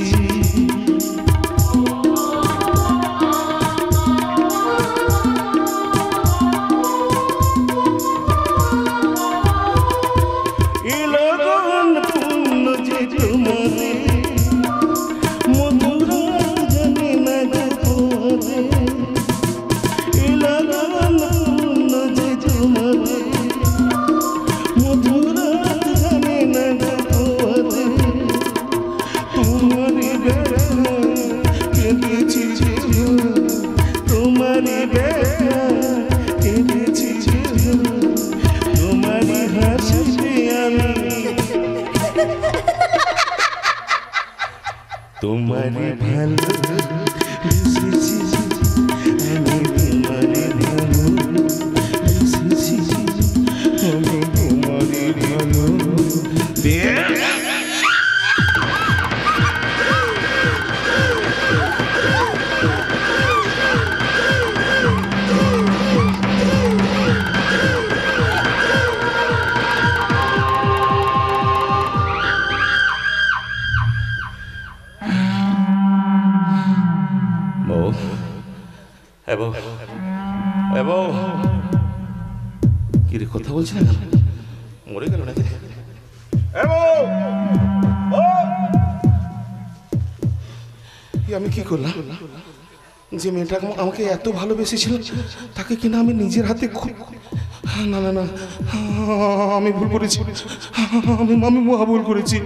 তোমারে ভালো বেশি, আমি তোমারে ভালো বেশি, আমি তোমারে ভালো কি রে, কথা বলছে না, মরে গেল নাকি? আমি কি করলাম যে মেয়েটা আমাকে এত ভালোবেসেছিল, তাকে কিনা আমি নিজের হাতে না না না, আমি ভুল করেছি, আমি মহাভুল করেছি,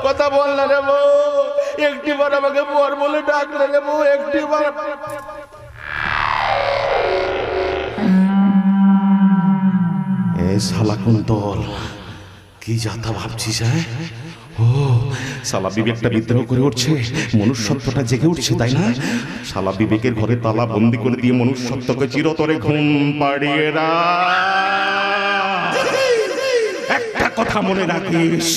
কথা বল না রে বউ, একটিবার আমাকে বর বলে ডাকলে রে বউ, একটিবার। এ শালা কুন্তল, কি যাতা ভাবছিস? হ্যাঁ, ও শালা বিবেকটা বিদ্রোহ করে উঠছে, মনুষ্যত্বটা জেগে উঠছে, তাই না? শালা বিবেকের ঘরে তালা বন্দি করে দিয়ে মনুষ্যত্বকে চিরতরে ঘুম পাড়িয়ে একটা কথা মনে রাখিস,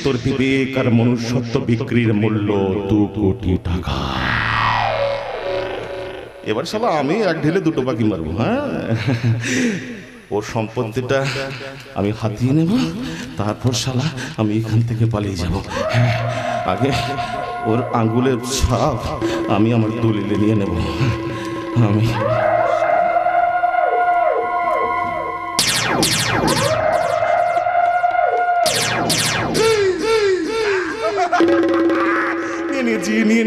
তোর বিবেক আর মনুষ্যত্ব বিক্রির মূল্য 2 কোটি টাকা। এবার শালা আমি এক ঢেলে 2 পাখি মারবো। হ্যাঁ, ওর সম্পত্তিটা আমি হাতিয়ে নেব, তারপর শালা আমি এখান থেকে পালিয়ে যাব। হ্যাঁ, আগে ওর আঙ্গুলের ছাপ আমি আমার দলিলে নিয়ে নেব। আমি নিয়ে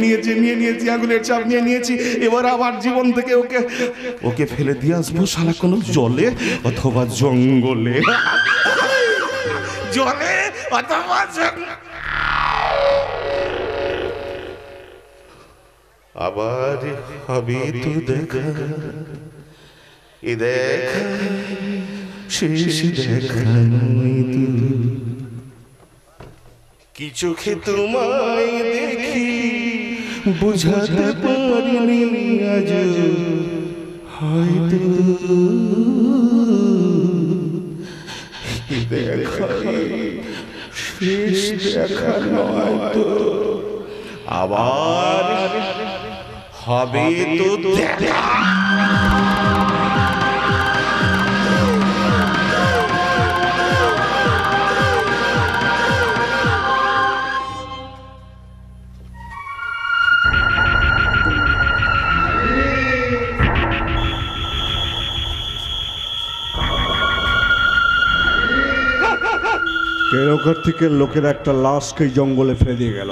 নিয়েছি আঙুলের চাপ নিয়ে নিয়েছি। এবার আমার জীবন থেকে ওকে ফেলে দিয়ে আসবো শালা কোনো জলে অথবা জঙ্গলে, জলে অথবা আবার হবে তো দেখা, এ দেখা শেষ দেখা কি চোখে তোমায় দেখি বুঝাতে পারিনি আজ, হয়তো দেখা শেষ দেখা নয় তো আবার হবে তো দেখা। কেরোঘর থেকে লোকেরা একটা লাশকে জঙ্গলে ফেলে দিয়ে গেল।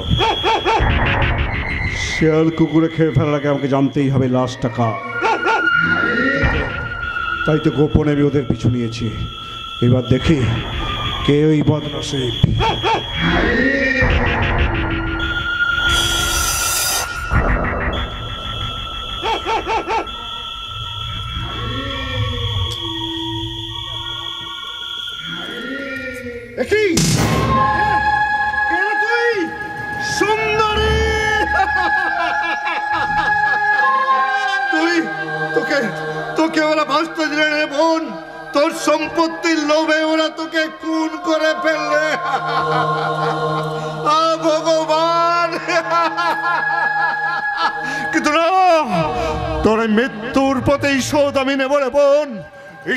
শেয়াল কুকুরে খেয়ে ফেলার আগে আমাকে জানতেই হবে লাশটা কার। তাই তো গোপনে আমি ওদের পিছু নিয়েছি। এবার দেখি কে ওই বদনসিব। কি তুই সুন্দরী? তুই তোকে তোকে ওরা বাঁচতে দিলে রে বোন, তোর সম্পত্তির লোভে ওরা তোকে খুন করে ফেললে। ভগবান, কিন্তু না, তোর এই মৃত্যুর প্রতিশোধ আমি নেব রে বোন।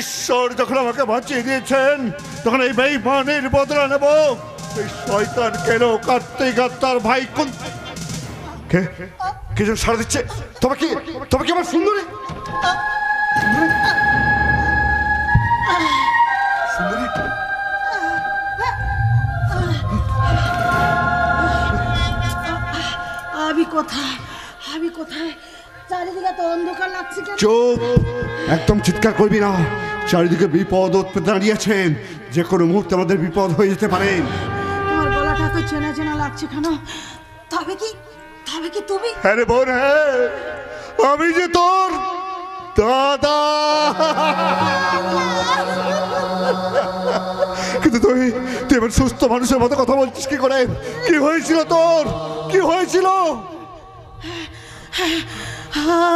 ঈশ্বর যখন আমাকে বাঁচিয়ে দিয়েছেন, তখন এই বেঈমানের বদলা নেব। এই শয়তান কেন কার্তিক আর তার ভাই কোন কে কে যেন সাড়া দিচ্ছে? তবে কি আমার সুন্দরী? সুন্দরী, আমি কোথায়? চারিদিকে তো অন্ধকার লাগছে কেন? চুপ, একদম চিৎকার করবি না। চারিদিকে বিপদ দাঁড়িয়েছেন, যে কোনো মুহূর্তে আমাদের বিপদ হয়ে যেতে পারে। তোমার গলাটা তো চেনা চেনা লাগছে কেন? তবে কি তুমি? হ্যাঁ রে বোন, হ্যাঁ, আমি যে তোর দাদা। কিন্তু তুই এবার সুস্থ মানুষের মতো কথা বলছিস কি করে? কি হয়েছিল তোর? কি হয়েছিল?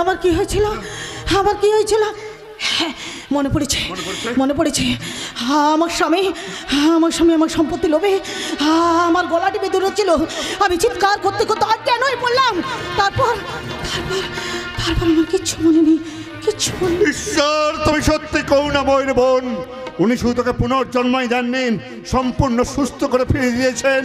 আমার কি হয়েছিল? মনে পড়েছে। আমার স্বামী আমার সম্পত্তি লোভে আমার গলা টিপে ধরেছিল। আমি চিৎকার করতে আর কেনই বললাম। তারপর আমার কিচ্ছু মনে নেই। ঈশ্বর, তুমি সত্যি করুণাময় বোন। উনি শুধু তোকে পুনর্জন্মাই দেননি, সম্পূর্ণ সুস্থ করে ফিরে দিয়েছেন।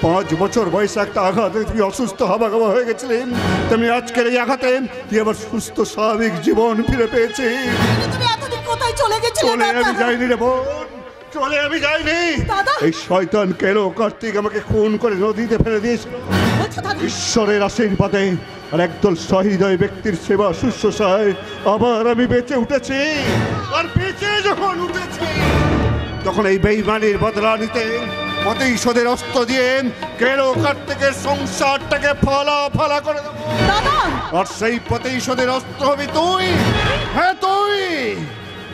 5 বছর বয়সে একটা আঘাতে তুই অসুস্থ হওয়া হয়ে গেছিলেন, তেমনি আজকের এই আঘাতে তুই আবার সুস্থ স্বাভাবিক জীবন ফিরে পেয়েছিস। তুমি এতদিন কোথায় চলে গেছিলে? আমি যাইনি রে বোন, আমি যাইনি। এই শয়তান কেন কার্তিক আমাকে খুন করে নদীতে ফেলে দিয়েছিল। ঈশ্বরের আশীর্বাদে আর একদল সহৃদয় ব্যক্তির সেবা শুশ্রূষায় আবার আমি বেঁচে উঠেছি। আর বেঁচে যখন উঠেছি, তখন এই বেঈমানির বদলা নিতে প্রতিশোধের অস্ত্র দিয়ে কেন কার্তিকের সংসারটাকে ফালা করে দেবো। আর সেই প্রতিশোধের অস্ত্র হবি তুই। হ্যাঁ তুই।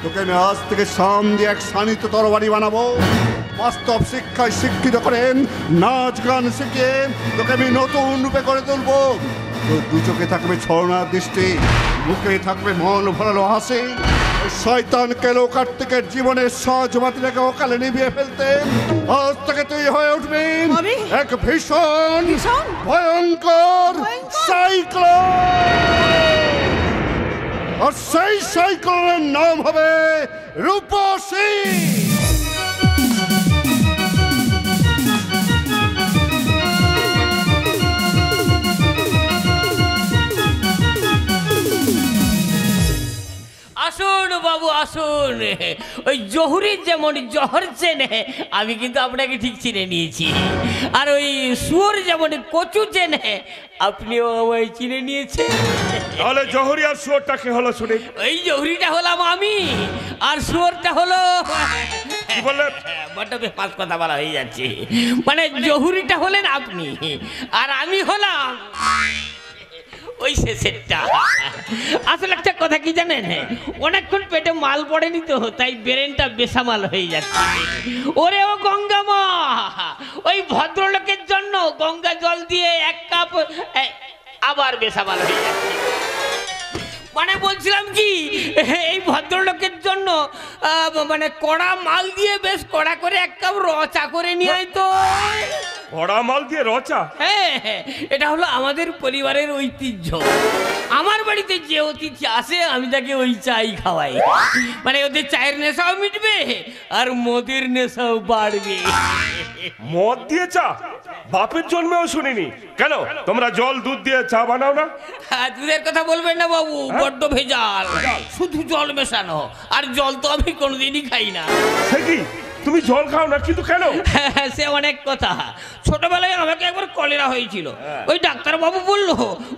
তোকে আমি আজ থেকে সামনে এক শানিত তরবারি বানাবো। বাস্তব শিক্ষায় শিক্ষিত করেন, নাচ গান শিখিয়ে তোকে আমি নতুন রূপে করে তুলবো। তোর দু চোখে থাকবে ছলনার দৃষ্টি, মুখে থাকবে মন ভরালো হাসি। শয়তান কেন কার্তিকের জীবনের সহজ মাত্রাকে অকালে নিভিয়ে ফেলতেন। আজ থেকে তুই হয়ে উঠবি এক ভীষণ ভয়ঙ্কর সাইক্লোন। আর সেই সাইক্লোনের নাম হবে রূপসী। আসুন বাবু আসুন। ওই জহুরির যেমন জহর চেনে, আমি কিন্তু আপনাকে ঠিক চিনে নিয়েছি। আর ওই শুয়োর যেমন কচু চেনে, আপনিও আমায় চিনে নিয়েছেন। তাহলে জহুরি আর শুয়োরটা কে হলো শুনি? ওই জহুরিটা হলাম আমি, আর শুয়োরটা হলো কি বললেন? বড্ড বেপাস কথা বলা হয়ে যাচ্ছে। মানে জহুরিটা হলেন আপনি, আর আমি হলাম ওই শেষেরটা। আসলে একটা কথা কি জানেন, অনেকক্ষণ পেটে মাল পড়েনি তো, তাই ব্রেনটা বেসামাল হয়ে যাচ্ছে। ওরে ও গঙ্গা মা, ওই ভদ্রলোকের জন্য গঙ্গা জল দিয়ে 1 কাপ আবার বেসামাল হয়ে যাচ্ছে। মানে বলছিলাম কি, এই ভদ্রলোকের জন্য মানে কড়া মাল দিয়ে বেশ কড়া করে 1 কাপ রচা করে নিয়ে আয় তো। কড়া মাল দিয়ে রচা? হ্যাঁ, এটা হলো আমাদের পরিবারের ঐতিহ্য। আমার বাড়িতে যে অতিথি আসে আমি তাকে ওই চাই খাওয়াই। মানে ওদের চায়ের নেশাও মিটবে আর মদের নেশাও বাড়বে। মদ দিয়ে চা? বাপের জন্মেও শুনিনি। কেন তোমরা জল দুধ দিয়ে চা বানাও না? দুধের কথা বলবেন না বাবু, বড্ড ভেজাল, শুধু জল মেশানো। আর জল তো আমি কোনোদিনই খাই না। সে কি, তুমি জল খাও না কিন্তু কেন? সে অনেক কথা। ছোটবেলায় আমাকে একবার কলেরা হয়েছিল। ওই ডাক্তার বাবু বললো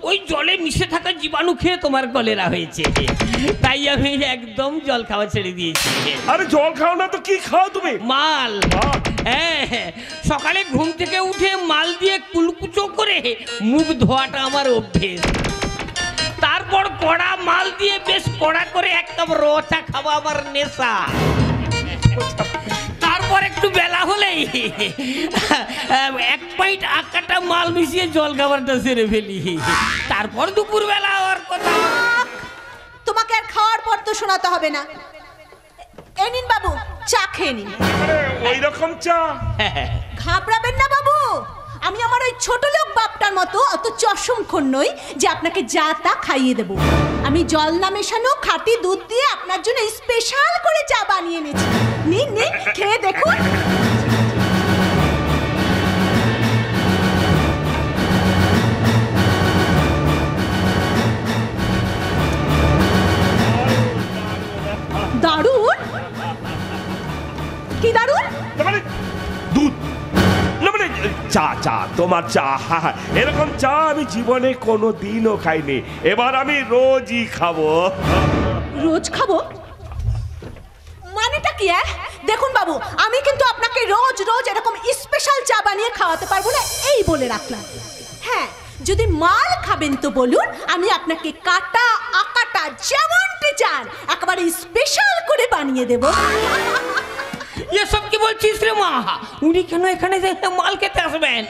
ওই জলে মিশে থাকা জীবাণু খেয়ে তোমার কলেরা হয়েছে। তাই আমি একদম জল খাওয়া ছেড়ে দিয়েছি। আরে জল খাও না তো কি খাও তুমি? মাল। হ্যাঁ, সকালে ঘুম থেকে উঠে মাল দিয়ে কুলকুচো করে মুখ ধোয়াটা আমার অভ্যেস। তারপর কড়া মাল দিয়ে বেশ কড়া করে 1 কাপ রচা খাওয়া আমার নেশা। তারপর তারপর একটু বেলা হলেই 1 পয়েন্ট আকাটা মাল মিশিয়ে জল খাবারটা সেরে ফেলি, তারপর দুপুর বেলা হওয়ার কথা। তোমাকে আর খাওয়ার পর তো শোনাতে হবে না। এই নিন বাবু, চা খেয়ে নিন। ওই রকম চা? ঘাবড়াবেন না বাবু, আমি আমার ওই ছোট লোক বাপটার মতো অত চশমখোর নই যে আপনাকে যা তা খাইয়ে দেব। আমি জল না মেশানো খাঁটি দুধ দিয়ে আপনার জন্য স্পেশাল করে চা বানিয়ে এনেছি। নিন নিন, খেয়ে দেখুন। দারুণ? কি দারুণ? দুধ না মানে চা, চা তোমার চা। এরকম চা আমি জীবনে কোনো দিনও খাইনি, এবার আমি রোজই খাবো। রোজ খাবো মানেটা কি? দেখুন বাবু, আমি কিন্তু আপনাকে রোজ রোজ এরকম স্পেশাল চা বানিয়ে খাওয়াতে পারবো না, এই বলে রাখলাম। হ্যাঁ, যদি মাল খাবেন তো বলুন, আমি আপনাকে কাটা আকাটা যেমনটি চান একেবারে স্পেশাল করে বানিয়ে দেব। এসব কি বলছিস রে মা? উনি কেন এখানে মাল খেতে আসবেন?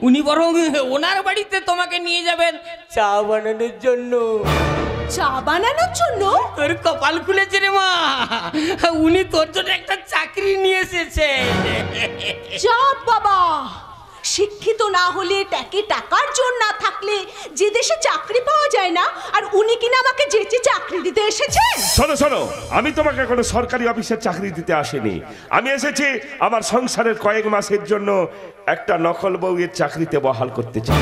উনি বরং ওনার বাড়িতে তোমাকে নিয়ে যাবেন চা বানানোর জন্য। চা বানানোর জন্য? তোর কপাল খুলেছে রে মা, উনি তোর জন্য একটা চাকরি নিয়ে এসেছে। যা বাবা, শিক্ষিত না হলে ট্যাকে টাকার জোর না থাকলে যে দেশে চাকরি পাওয়া যায় না, আর উনি কিনা আমাকে যেচে চাকরি দিতে এসেছেন। শোনো শোনো, আমি তোমাকে কোনো সরকারি অফিসের চাকরি দিতে আসিনি। আমি এসেছি আমার সংসারের কয়েক মাসের জন্য একটা নকল বউয়ের চাকরিতে বহাল করতে চাই।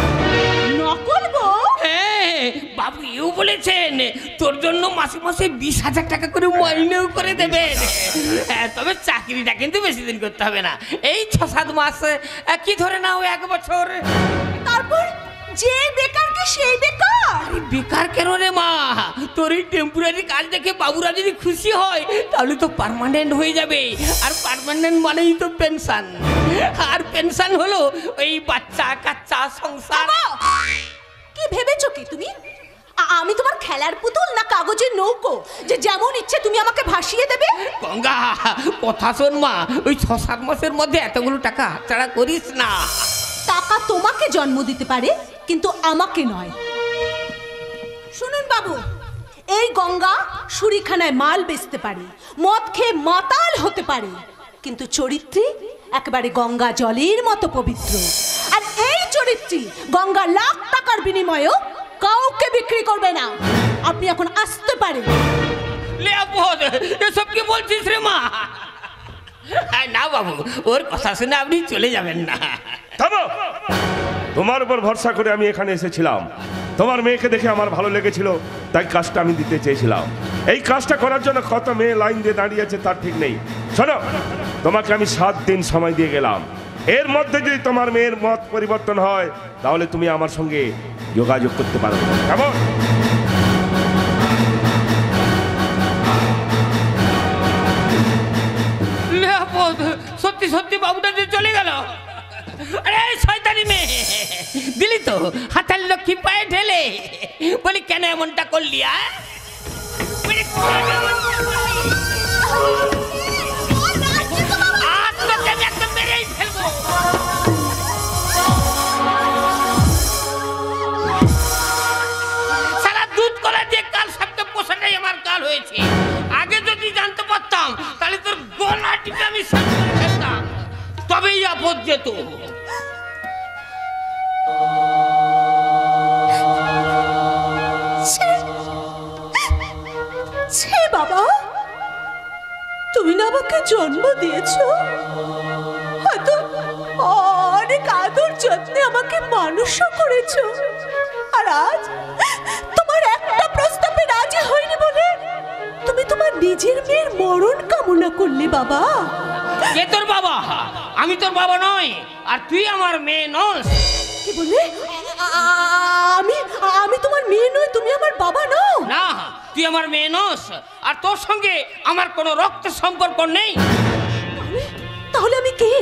নকল বউ? হ্যাঁ, বাবু এও বলেছেন তোর জন্য মাসে মাসে 20,000 টাকা করে মাইনেও করে দেবেন। হ্যাঁ, তবে চাকরিটা কিন্তু বেশি দিন করতে হবে না, এই 6-7 মাস, কি ধরে নাও 1 বছর। তারপর যে বেকারকে সেই বেকার? বেকার কেন রে মা? তোর এই টেম্পোরারি কাজ দেখে বাবুরা যদি খুশি হয় তাহলে তো পার্মানেন্ট হয়ে যাবে, আর পার্মানেন্ট মানেই তো পেনশন, আর পেনশন হলো ওই বাচ্চা কাচ্চা সংসার। কি ভেবেছো কি তুমি? আমি তোমার খেলার পুতুল না কাগজের নৌকো যে যেমন ইচ্ছে তুমি আমাকে ভাসিয়ে দেবে? গঙ্গা, কথা শোন মা, ওই 6-7 মাসের মধ্যে এতগুলো টাকা ছাড়া করিস না। টাকা তোমাকে জন্ম দিতে পারে, কিন্তু আমাকে নয়। শুনুন বাবু, এই গঙ্গা শুরিখানায় মাল বেচতে পারে, মদ খেয়ে মাতাল হতে পারে, কিন্তু চরিত্রে একেবারে গঙ্গা জলের মতো পবিত্র। আর এই চরিত্রী গঙ্গা লাখ টাকার বিনিময়েও কাউকে বিক্রি করবে না। আপনি এখন আসতে পারেন। লে আপদ, এসব কি বলছিস রে মা? না বাবু, ওর কথা শুনে আপনি চলে যাবেন না। থামো, তোমার উপর ভরসা করে আমি এখানে এসেছিলাম। তোমার মেয়েকে দেখে আমার ভালো লেগেছিল, তাই কাজটা আমি দিতে চেয়েছিলাম। এই কাজটা করার জন্য কত মেয়ে লাইন দিয়ে দাঁড়িয়ে আছে তার ঠিক নেই। শোনো, তোমাকে আমি 7 দিন সময় দিয়ে গেলাম, এর মধ্যে যদি তোমার মেয়ের মত পরিবর্তন হয় তাহলে তুমি আমার সঙ্গে যোগাযোগ করতে পারো। কেমন? সত্যি সত্যি বাবুটা যে চলে গেল। আরে শয়তানি মেয়ে, দিলি তো হাতের লক্ষ্মী পায়ে ঢেলে। বলি কেন এমনটা করলি? সারা দুধ কলা দিয়ে কাল সবকে পোষাটাই আমার কাল হয়েছে। আগে যদি জানতে পারতাম তাহলে তোর গলাটিকে আমি শেষ করে ফেলতাম, তবেই আপদ যেত। বাবা, তুমি না আমাকে জন্ম দিয়েছো, হয়তো অনেক আদর যত্নে আমাকে মানুষও করেছো, আর আজ তোমার একটা প্রস্তাবে রাজি হয়নি বলে তুমি তোমার নিজের মেয়ের মরণ কামনা করলে। বাবা, কে তোর বাবা? আমি তোর বাবা নই, আর তুই আমার মেয়ে নস। কি বললে? আমি তোমার মেয়ে নই, তুমি আমার বাবা নও? না, তুই আমার মেয়ে নস, আর তোর সঙ্গে আমার কোনো রক্তের সম্পর্ক নেই। তাহলে আমি কে?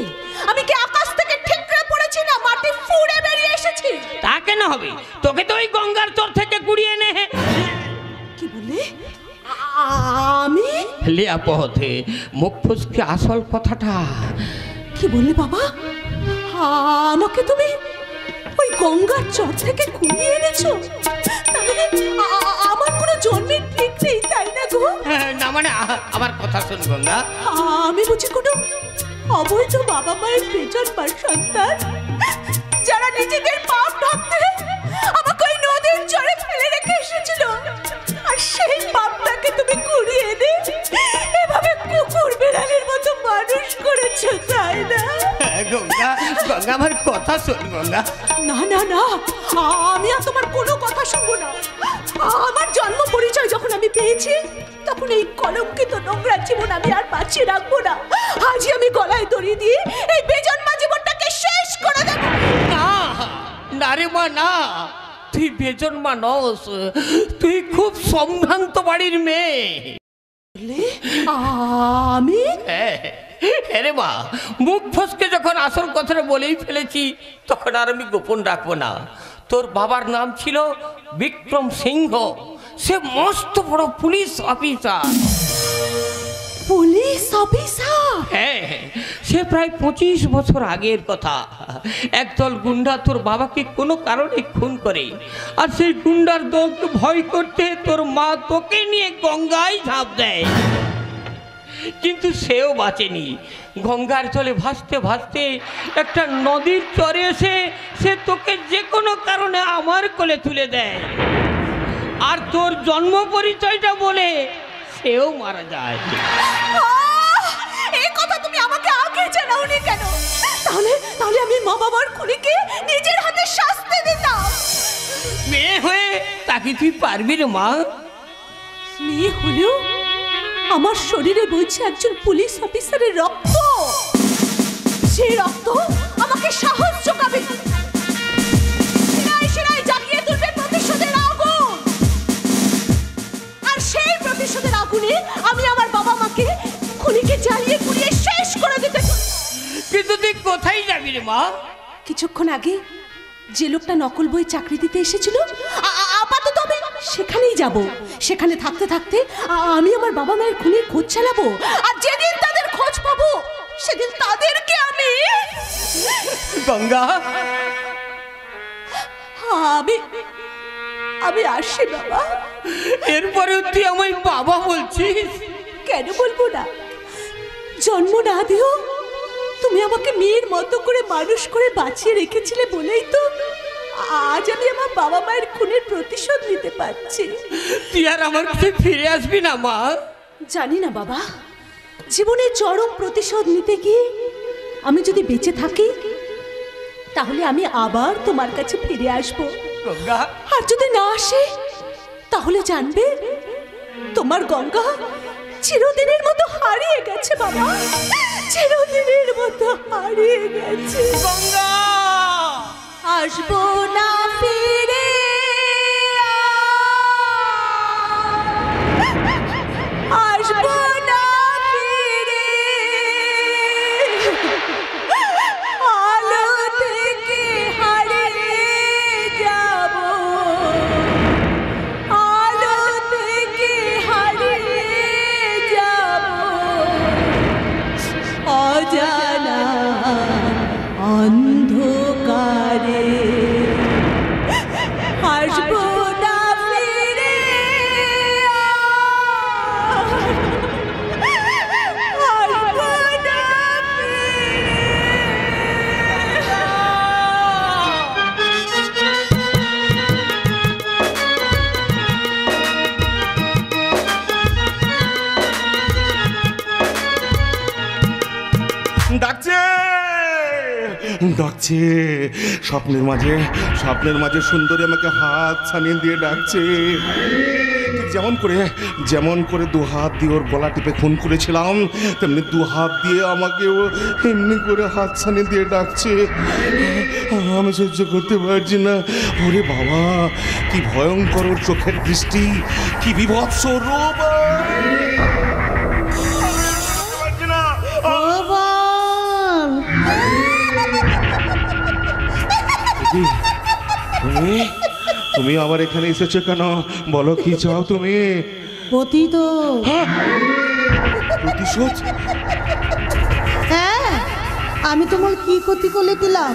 আমি কি আকাশ থেকে ঠিকরে পড়েছি, না মাটি ফুঁড়ে বেরিয়ে এসেছি? তা কেন হবে? তোকে তো ওই গঙ্গার চর থেকে কুড়িয়ে এনে। কি বললে? আমি লিয়া পথে মুখ ফুসকে আসল কথাটা। কি বললি বাবা? আমাকে তুমি ওই গঙ্গার চর থেকে কুড়িয়ে এনেছো? তাহলে আমার কোনো জন্মের ঠিক নেই, তাই না গো? না মানে আমার কথা শুন গঙ্গা। আমি বুঝি কোনো অবৈধ বাবা মায়ের পেছন পার সন্তান, যারা নিজেদের পাপ ঢাকতে আমাকে ওই নদীর চরে ফেলে রেখে এসেছিল, আর সেই পাপটাকে তুমি কুড়িয়ে এনে এভাবে কুকুর বিড়ালের মতো মানুষ করেছো, তাই না? গঙ্গা গঙ্গা আমার কথা শোন গঙ্গা। না না না, আমি আর তোমার কোনো কথা শুনবো না। আমার জন্ম পরিচয় যখন আমি পেয়েছি, তখন এই কলঙ্কিত নোংরা জীবন আমি আর বাঁচিয়ে রাখবো না। আজই আমি গলায় দড়ি দিয়ে এই বেজন্মা জীবনটাকে শেষ করে দেবো। না না রে মা, না, তুই বেজন্মা নস, তুই খুব সম্ভ্রান্ত বাড়ির মেয়ে। আমি আরে মা, মুখ ফসকে যখন আসল কথাটা বলেই ফেলেছি, তখন আর আমি গোপন রাখবো না। তোর বাবার নাম ছিল বিক্রম সিংহ, সে মস্ত বড় পুলিশ অফিসার। Police officer? হ্যাঁ, সে প্রায় 25 বছর আগের কথা। একদল গুন্ডা তোর বাবাকে কোনো কারণে খুন করে, আর সেই গুন্ডার দলকে ভয় করতে তোর মা তোকে নিয়ে গঙ্গায় ঝাঁপ দেয়। কিন্তু সেও বাঁচেনি। গঙ্গার জলে ভাসতে ভাসতে একটা নদীর চরে এসে সে তোকে যে কোনো কারণে আমার কোলে তুলে দেয়, আর তোর জন্ম পরিচয়টা বলে সেও মারা যায়। এই কথা তুমি আমাকে আগে জানাওনি কেন? তাহলে তাহলে আমি মা বাবার খুনিকে নিজের হাতে শাস্তি দিতাম। মেয়ে হয়ে তাকে তুই পারবি রে মা? মেয়ে হলেও আমার শরীরে বইছে একজন পুলিশ অফিসারের রক্ত। সেই রক্ত আমাকে সাহস যোগাবে, শিরায় জাগিয়ে তুলবে প্রতিশোধের আগুন। আর সেই প্রতিশোধের আগুনে আমি আমার বাবা মাকে খুনিকে জ্বালিয়ে পুড়িয়ে শেষ করে দিতে। কিন্তু তুই কোথায় যাবি রে মা? কিছুক্ষণ আগে যে লোকটা নকল বই চাকরি দিতে এসেছিল, আপাতত আমি সেখানেই যাব। সেখানে থাকতে থাকতে আমি আমার বাবা মায়ের খুনের খোঁজ চালাবো, আর যেদিন তাদের খোঁজ পাবো সেদিন তাদেরকে আমি গঙ্গা, আমি আমি আসি বাবা। এরপরে তুই আমায় বাবা বলছিস? কেন বলবো না? জন্ম না দিও তুমি আমাকে মেয়ের মতো করে মানুষ করে বাঁচিয়ে রেখেছিলে বলেই তো আজ আমি আমার বাবা মায়ের খুনের প্রতিশোধ নিতে পারছি। তুই আর আমার কাছে ফিরে আসবি না মা? জানি না বাবা, জীবনের চরম প্রতিশোধ নিতে গিয়ে আমি যদি বেঁচে থাকি, তাহলে আমি আবার তোমার কাছে ফিরে আসবো। গঙ্গা, আর যদি না আসে, তাহলে জানবে তোমার গঙ্গা চিরদিনের মতো হারিয়ে গেছে বাবা, চিরদিনের মতো হারিয়ে গেছে। গঙ্গা, আসবো না ফিরে, আসবো না ফিরে, আলো থেকে হারিয়ে যাব, আলো থেকে হারিয়ে যাব, অজানা অন্ধকারে আসবো না ফিরে, আসবো না ডাকছে ডাকছে, স্বপ্নের মাঝে সুন্দরী আমাকে হাত ছানিয়ে দিয়ে ডাকছে। ঠিক যেমন করে দু হাত দিয়ে ওর গলা টিপে খুন করেছিলাম, তেমনি দু হাত দিয়ে আমাকেও এমনি করে হাত ছানিয়ে দিয়ে ডাকছে। আমি সহ্য করতে পারছি না। ওরে বাবা, কি ভয়ঙ্কর ওর চোখের দৃষ্টি, কি বিভৎস রূপ। তুমি আবার এখানে এসেছো কেন? বলো কি চাও তুমি? পতিত। প্রতিশোধ? হ্যাঁ, আমি তোমার কি ক্ষতি করে দিলাম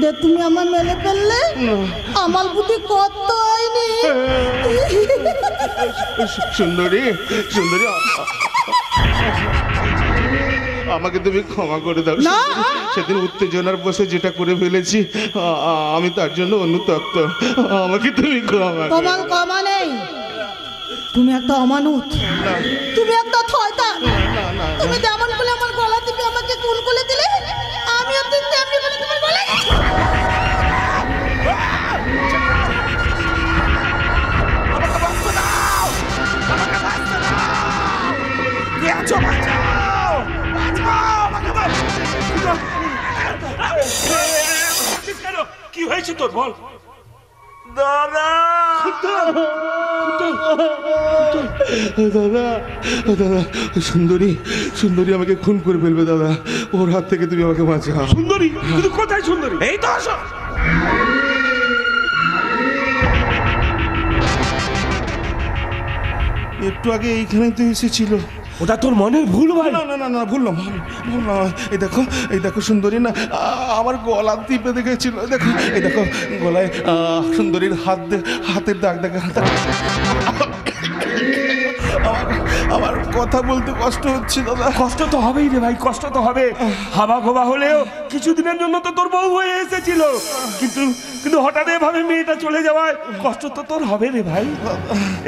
যে তুমি আমার মেলে ফেললে? আমার বুদ্ধি কত হয়নি। সুন্দরী, সুন্দরী, আমাকে তুমি ক্ষমা করে দাও। না। সেদিন উত্তেজনার বসে যেটা করে ফেলেছি, আমি তার জন্য অনুতপ্ত। আমাকে তুমি ক্ষমা করো। তোমার ক্ষমা নেই। তুমি একটা অমানুষ, তুমি একটা শয়তান। তুমি যেমন বলে আমার গলা টিপে আমাকে খুন করে দিলে, আমিও ঠিক তেমনি করে তোমার গলা। কি হয়েছে তোর বল? দাদা, দাদা, দাদা, সুন্দরী, সুন্দরী আমাকে খুন করে ফেলবে দাদা। ওর হাত থেকে তুমি আমাকে বাঁচাও। সুন্দরী? কিন্তু কোথায় সুন্দরী? এই তো আসো। একটু আগে এইখানেই তো এসেছিল। ওটা তোর মনে ভুল ভাই। না না না না, ভুল না, ভুল না। এই দেখো সুন্দরী না আমার গলা টিপে দেখেছিল। দেখো, এই দেখো গলায় সুন্দরীর হাতের দাগ দেখা। আমার কথা বলতে কষ্ট হচ্ছে দাদা। কষ্ট তো হবেই রে ভাই, কষ্ট তো হবে। হাবা গোবা হলেও কিছুদিনের জন্য তো তোর বউ হয়ে এসেছিল, কিন্তু হঠাৎ এভাবে মেয়েটা চলে যাওয়ায় কষ্ট তো তোর হবে রে ভাই।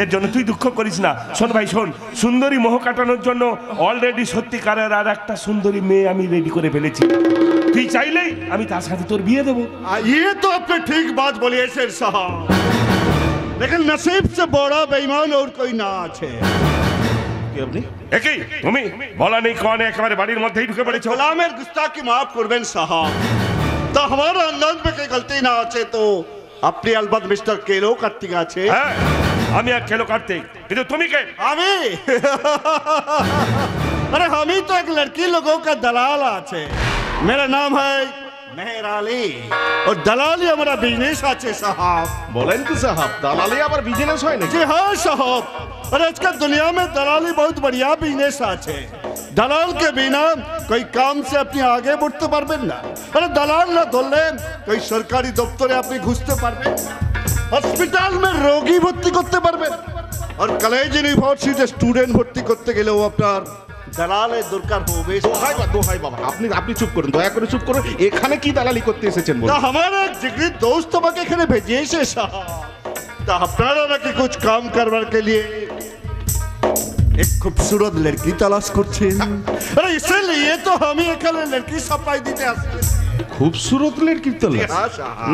এর জন্য তুই দুঃখ করিস না। শোন ভাই শোন, সুন্দরী মোহ কাটানোর জন্য অলরেডি সত্যিকারের আর একটা সুন্দরী মেয়ে আমি রেডি করে ফেলেছি। তুই চাইলেই আমি তার সাথে তোর বিয়ে দেবো। ये तो आपने ठीक बात बोली है शेर साहब, लेकिन नसीब से बड़ा बेईमान और कोई ना আছে। আপনি একই তুমি বলা নেই কনে একেবারে বাড়ির মধ্যেই ঢুকে পড়েছো। গোলামের গুস্তাখি মাফ করবেন সাহাব। তা हमारा अंदाज में कोई गलती ना আছে তো আপনি अलबत मिस्टर केलो कार्तिक আছে। হ্যাঁ, আমি এক খেলো কাটতে, কিন্তু তুমি কে? আমি अरे हम ही तो एक लड़की लोगों का दलाल আছে। मेरा नाम है मेहर अली और दलाली हमारा बिजनेस আছে साहब। বলেন কি সাহাব, দালালি আবার বিজনেস হয় নাকি? जी हाँ साहब, और आजकल दुनिया में दलाली बहुत बढ़िया बिजनेस আছে। दलाल के बिना कोई काम से अपनी आगे बढ़ते পারবেন না। अरे दलाल ना ধরলে कोई सरकारी दफ्तरे আপনি ঘুরতে পারবেন না, হসপিটাল में রোগী ভর্তি করতে পারবেন, और কলেজ ইউনিভার্সিটি স্টুডেন্ট ভর্তি করতে গেলেও আপনার দালালের দরকার হবে। দোহাই বাবা, আপনি চুপ করুন, দয়া করে চুপ করুন। এখানে কি দালালি করতে এসেছেন তা বলুন? हमारा एक जिगरी दोस्त আমাকে এখানে भेजिए साहब। ता আপনারা নাকি कुछ काम करवाने के लिए एक खूबसूरत लड़की तलाश করছেন। अरे इसलिए तो हम এখানে लड़की सप्लाई দিতে আসছি। খুবসুরত লড়কি তলাশ?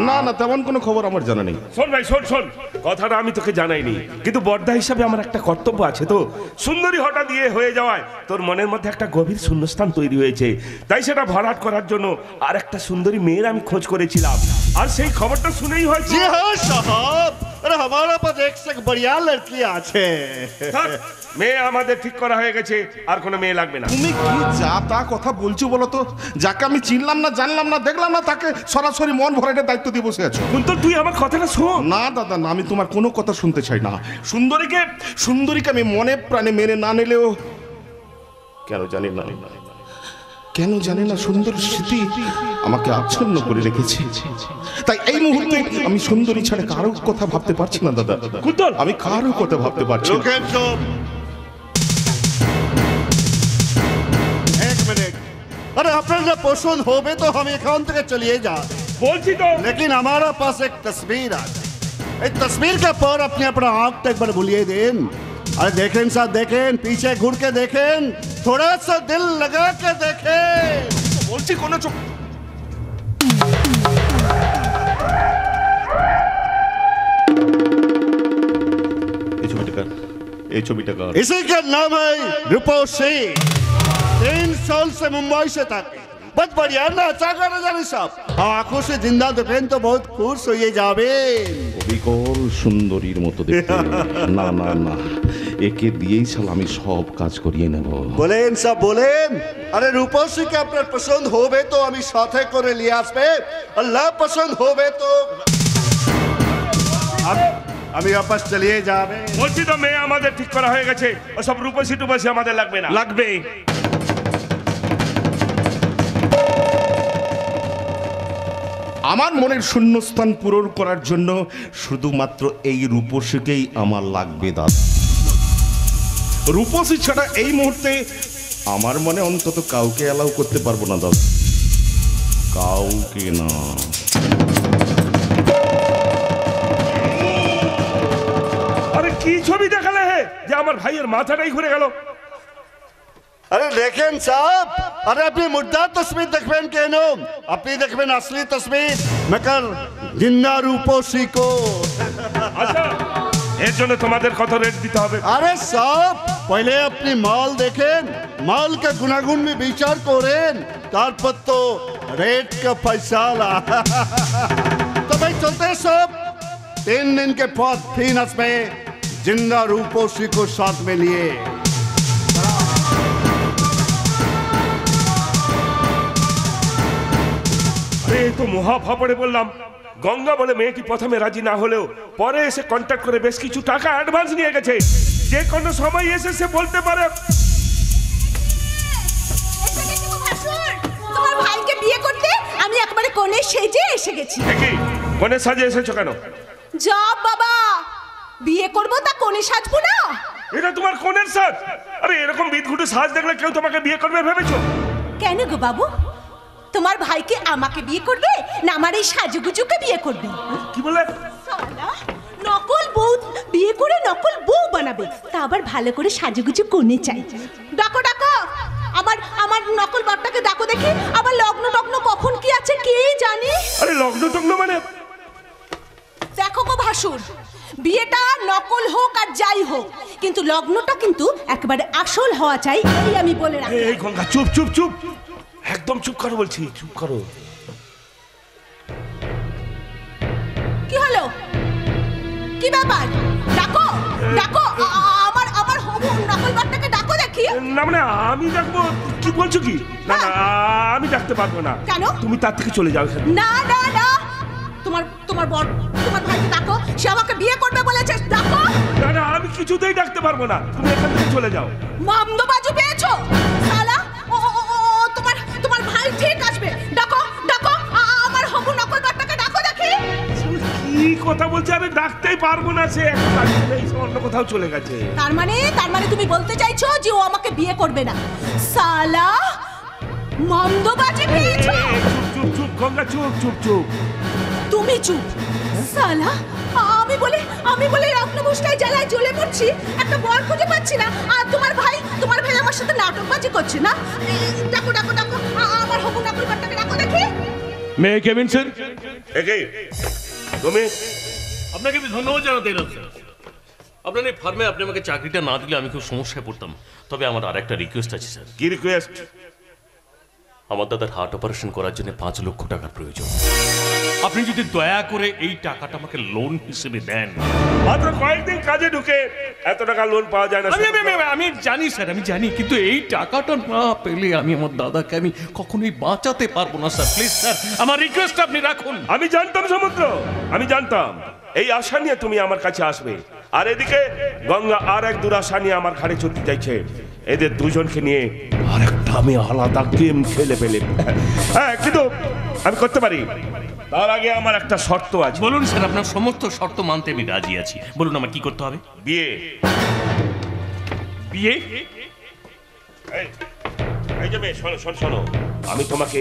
না না, তেমন কোনো খবর আমার জানা নেই। শোন ভাই শোন শোন, কথাটা আমি তোকে জানাইনি, কিন্তু বর্দা হিসাবে আমার একটা কর্তব্য আছে। তো সুন্দরী হঠাৎ দিয়ে হয়ে যাওয়ায় তোর মনের মধ্যে একটা গভীর শূন্যস্থান তৈরি হয়েছে, তাই সেটা ভরাট করার জন্য আর একটা সুন্দরী মেয়ের আমি খোঁজ করেছিলাম, আর সেই খবরটা শুনেই হয়তো। जी हाँ साहब, अरे हमारा पास एक से बढ़िया लड़की আছে। থাক, মেয়ে আমাদের ঠিক করা হয়ে গেছে, আর কোনো মেয়ে লাগবে না। তুমি কি যা তা কথা বলছো বলো তো? যাকে আমি চিনলাম না, জানলাম না, দেখলাম না, তাকে সরাসরি মন ভরাটের দায়িত্ব দিয়ে বসে আছো। কিন্তু তুই আমার কথাটা শোন। না দাদা না, আমি তোমার কোনো কথা শুনতে চাই না। সুন্দরীকে আমি মনে প্রাণে মেনে না নিলেও কেন জানি না সুন্দর স্মৃতি আমাকে আচ্ছন্ন করে রেখেছে। তাই এই মুহূর্তে আমি সুন্দরী ছাড়া কারো কথা ভাবতে পারছি না দাদা। কুন্তল, আমি কারো কথা ভাবতে পারছি না। रुकें चुप, एक मिनट। अरे আপনারা পছন্দ হবে তো हम এখান থেকে চলিয়ে যা। বলছি তো। लेकिन हमारा पास एक तस्वीर আছে। এই तस्वीर के पर अपने अपना आंख एक बार बुलिए दें। अरे देखें साहब, देखें, पीछे घूर के देखें, थोड़ा सा दिल लगा के देखें। বলছি কোনো চোখ এই ছবিটা কার? इसी का नाम है रूपोशी। 3 साल से मुंबई से था। बहुत बढ़िया ना, अच्छा करा जाने साहब। आंखों से जिंदा देखें तो बहुत खुश हो जावे। অবিকল সুন্দরীর মতো দেখতে। না না না, একে দিয়েই শালা আমি সব কাজ করিয়ে নেব। बोलें साहब बोलें। अरे रूपोशी के আপনার পছন্দ হবে তো আমি সাথে করে নিয়ে আসবে। আল্লাহ পছন্দ হবে তো আমি वापस चलिए যাবে। বলছি তো মেয়ে আমাদের ঠিক করা হয়ে গেছে, ওসব রূপসী টুপসী আমাদের লাগবে না। লাগবে। আমার মনের শূন্যস্থান পূরণ করার জন্য শুধুমাত্র এই রূপসীকেই আমার লাগবে দাদা। রূপসী ছাড়া এই মুহূর্তে আমার মনে অন্তত কাউকে অ্যালাউ করতে পারবো না দাদা, কাউকে না। আরে কি ছবি দেখালে হে যে আমার ভাইয়ের মাথাটাই ঘুরে গেল। अरे देखें साहब, अरे अपनी मुर्दा तस्वीर देखबेन केनो, अपनी देखबेन असली तस्वीर मगर जिन्ना रूपोशी को। আচ্ছা এর জন্য তোমাদের কত রেট দিতে হবে? अरे साहब पहले अपनी माल देखें, माल का गुनागुन में विचार करें, तारपत तो रेट का फैसला। तो भाई चलते हैं सब, 3 दिन के बाद फिनस में जिन्ना रूपोशी को साथ में लिए। এই তো মহা ফাপড়ে বললাম। গঙ্গা বলে মেয়েটি প্রথমে রাজি না হলেও পরে এসে কন্ট্যাক্ট করে বেশ কিছু টাকা অ্যাডভান্স নিয়ে গেছে। যে কোনো সময় এসে সে বলতে পারে। তোমার ভাইকে বিয়ে করতে আমি একবারে কোণে সেজে এসে গেছি। কি কোণে সাজে এসেছো কেন? যাব বাবা, বিয়ে করব তা কোণে সাজবো না? এটা তোমার কোণের সাজ? আরে এরকম বিদঘুটে সাজ দেখলে কেউ তোমাকে বিয়ে করবে ভেবেছো? কেন গো বাবু, তোমার ভাইকে আমাকে বিয়ে করবে না আমার এই সাজুগুজুকে বিয়ে করবে? কি বলে? শালা, নকল বউ বিয়ে করে নকল বউ বানাবে, তা আবার ভালো করে সাজুগুজু কোণে চাই। ডাকো ডাকো, আমার আমার নকল বরটাকে ডাকো দেখি। আবার লগ্ন টগ্ন কখন কি আছে কে জানে? আরে লগ্ন টগ্ন মানে? দেখো গো ভাসুর, বিয়েটা নকল হোক আর যাই হোক, কিন্তু লগ্নটা কিন্তু একেবারে আসল হওয়া চাই, এই আমি বলে রাখি। এই গঙ্গা চুপ চুপ চুপ, একদম চুপ করো বলছি, চুপ করো। কি হলো? কি ব্যাপার? ডাকো ডাকো, আমার আমার হবু নকল বরটাকে ডাকো দেখি। না মানে আমি ডাকবো? কি বলছো কি? না না আমি ডাকতে পারবো না। কেন? তুমি তার থেকে চলে যাও এখানে। না না না, তোমার তোমার বর তোমার ভাইকে ডাকো, সে আমাকে বিয়ে করবে বলেছে, ডাকো। না না আমি কিছুতেই ডাকতে পারবো না, তুমি এখান থেকে চলে যাও। মামদোবাজু পেয়েছো শালা? ও ও ও তোমার তোমার ভাই ঠিক আসবে, ডাকো ডাকো, আমার হবু নকল বরটাকে ডাকো দেখি। কি কথা বলছে? আমি ডাকতেই পারবো না, সে এখন বাড়িতে নেই, সে অন্য কোথাও চলে গেছে। তার মানে তুমি বলতে চাইছো যে ও আমাকে বিয়ে করবে না? শালা মামদোবাজু পেয়েছো। চুপ চুপ চুপ গঙ্গা, চুপ চুপ চুপ। তুমি চুপ শালা, আমি বলে রত্নভূষটায় জ্বালায় জ্বলে পড়ছি, একটা বর খুঁজে পাচ্ছি না, আর তোমার ভাই আমার সাথে নাটকবাজি করছে না? ডাকো ডাকো ডাকো, আমার হবু নকল বরটাকে ডাকো দেখি। মে কেবিন স্যার? একে তুমি? আপনাকে আমি ধন্যবাদ জানাতে এলাম স্যার। আপনার এই ফার্মে আপনি আমাকে চাকরিটা না দিলে আমি খুব সমস্যায় পড়তাম। তবে আমার আর একটা রিকোয়েস্ট আছে স্যার। কি রিকোয়েস্ট? আমার দাদার হার্ট অপারেশন করার জন্য 5 লক্ষ টাকার প্রয়োজন। আপনি যদি দয়া করে এই টাকাটা আমাকে লোন হিসেবে দেন। মাত্র কয়েকদিন কাজে ঢুকে এত টাকা লোন পাওয়া যায় না। আমি জানি স্যার, আমি জানি, কিন্তু এই টাকাটা না পেলে আমি আমার দাদাকে আমি কখনোই বাঁচাতে পারবো না স্যার। প্লিজ স্যার, আমার রিকোয়েস্ট আপনি রাখুন। আমি জানতাম সমুদ্র, আমি জানতাম এই আশা নিয়ে তুমি আমার কাছে আসবে, আর এদিকে গঙ্গা আর এক দুরাশা নিয়ে আমার ঘাড়ে চড়তে চাইছে। এদের দুজনকে নিয়ে আরেকটা আমি আলাদা গেম খেলে ফেলে। হ্যাঁ কিন্তু আমি করতে পারি, তার আগে আমার একটা শর্ত আছে। বলুন স্যার, আপনার সমস্ত শর্ত মানতে আমি রাজি আছি। বলুন আমার কি করতে হবে? বিয়ে। বিয়ে? এই যে মেয়ে, শোনো শোনো শোনো, আমি তোমাকে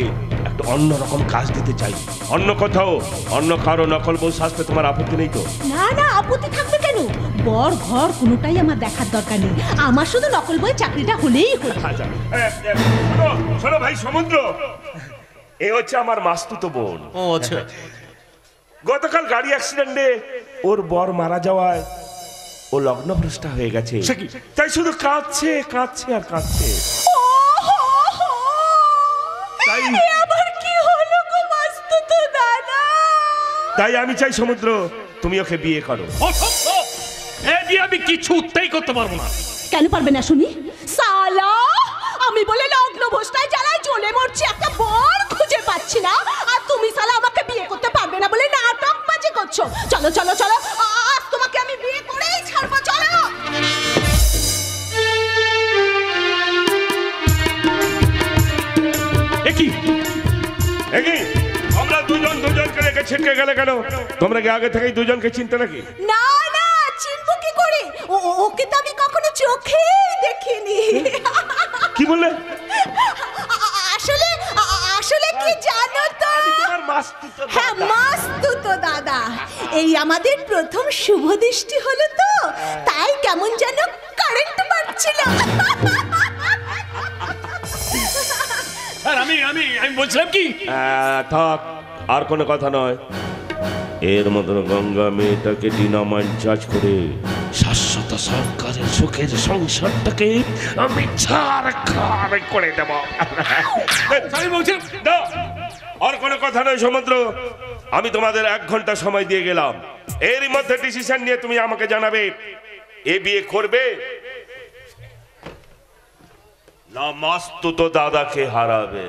একটা অন্যরকম কাজ দিতে চাই। অন্য কোথাও অন্য কারো নকল বউ সাজতে তোমার আপত্তি নেই তো? না না, আপত্তি থাকবে কেন? বর ঘর কোনোটাই আমার দেখার দরকার নেই, আমার শুধু নকল বই চাকরিটা হলেই হলো। আচ্ছা শোনো শোনো ভাই সমুদ্র, এ হচ্ছে আমার মাস্তুতো বোন। ও আচ্ছা। গতকাল গাড়ি অ্যাক্সিডেন্টে ওর বর মারা যাওয়ায় ও লগ্নভ্রষ্টা হয়ে গেছে, তাই শুধু কাঁদছে কাঁদছে আর কাঁদছে। আবার কি হলো গো মাস্তুতো দাদা? তাই আমি চাই সমুদ্র তুমি ওকে বিয়ে করো। আমি কিছুতেই করতে পারবো না। কেন পারবে না শুনি? সালা, আমি বলে লগ্নভূষটায় জ্বালায় জ্বলে মরছি, একটা বর খুঁজে পাচ্ছি না, আর তুমি সালা আমাকে বিয়ে করতে পারবে না বলে নাটকবাজি করছো। চলো চলো চলো, আজ তোমাকে আমি কি একই আমরা দুজনকে রেখে ছিটকে গেলে কেন? তোমরা কি আগে থেকেই দুজনকে চিনতে নাকি? না না, চিনবো কি করে? ওকে তো আমি কখনো চোখেই দেখিনি। কি বললে? আসলে আসলে কি জানো তো? হ্যাঁ, মাস্তু তো দাদা। এই আমাদের প্রথম শুভ দৃষ্টি হলো তো, তাই কেমন যেন কারেন্ট মারছিল। আর আমি বলছিলাম কি, থাক, আর কোনো কথা নয়। এর মতন গঙ্গা মেয়েটাকে ডিনামাইজ করে শাশ্বত সরকারের সুখের সংসারটাকে আমি ছাড়খাড় করে দেব। আমি বলছিলাম না, আর কোনো কথা নয় সমুদ্র। আমি তোমাদের 1 ঘন্টা সময় দিয়ে গেলাম। এরই মধ্যে ডিসিশন নিয়ে তুমি আমাকে জানাবে এ বিয়ে করবে না মাস্তু তো দাদাকে হারাবে।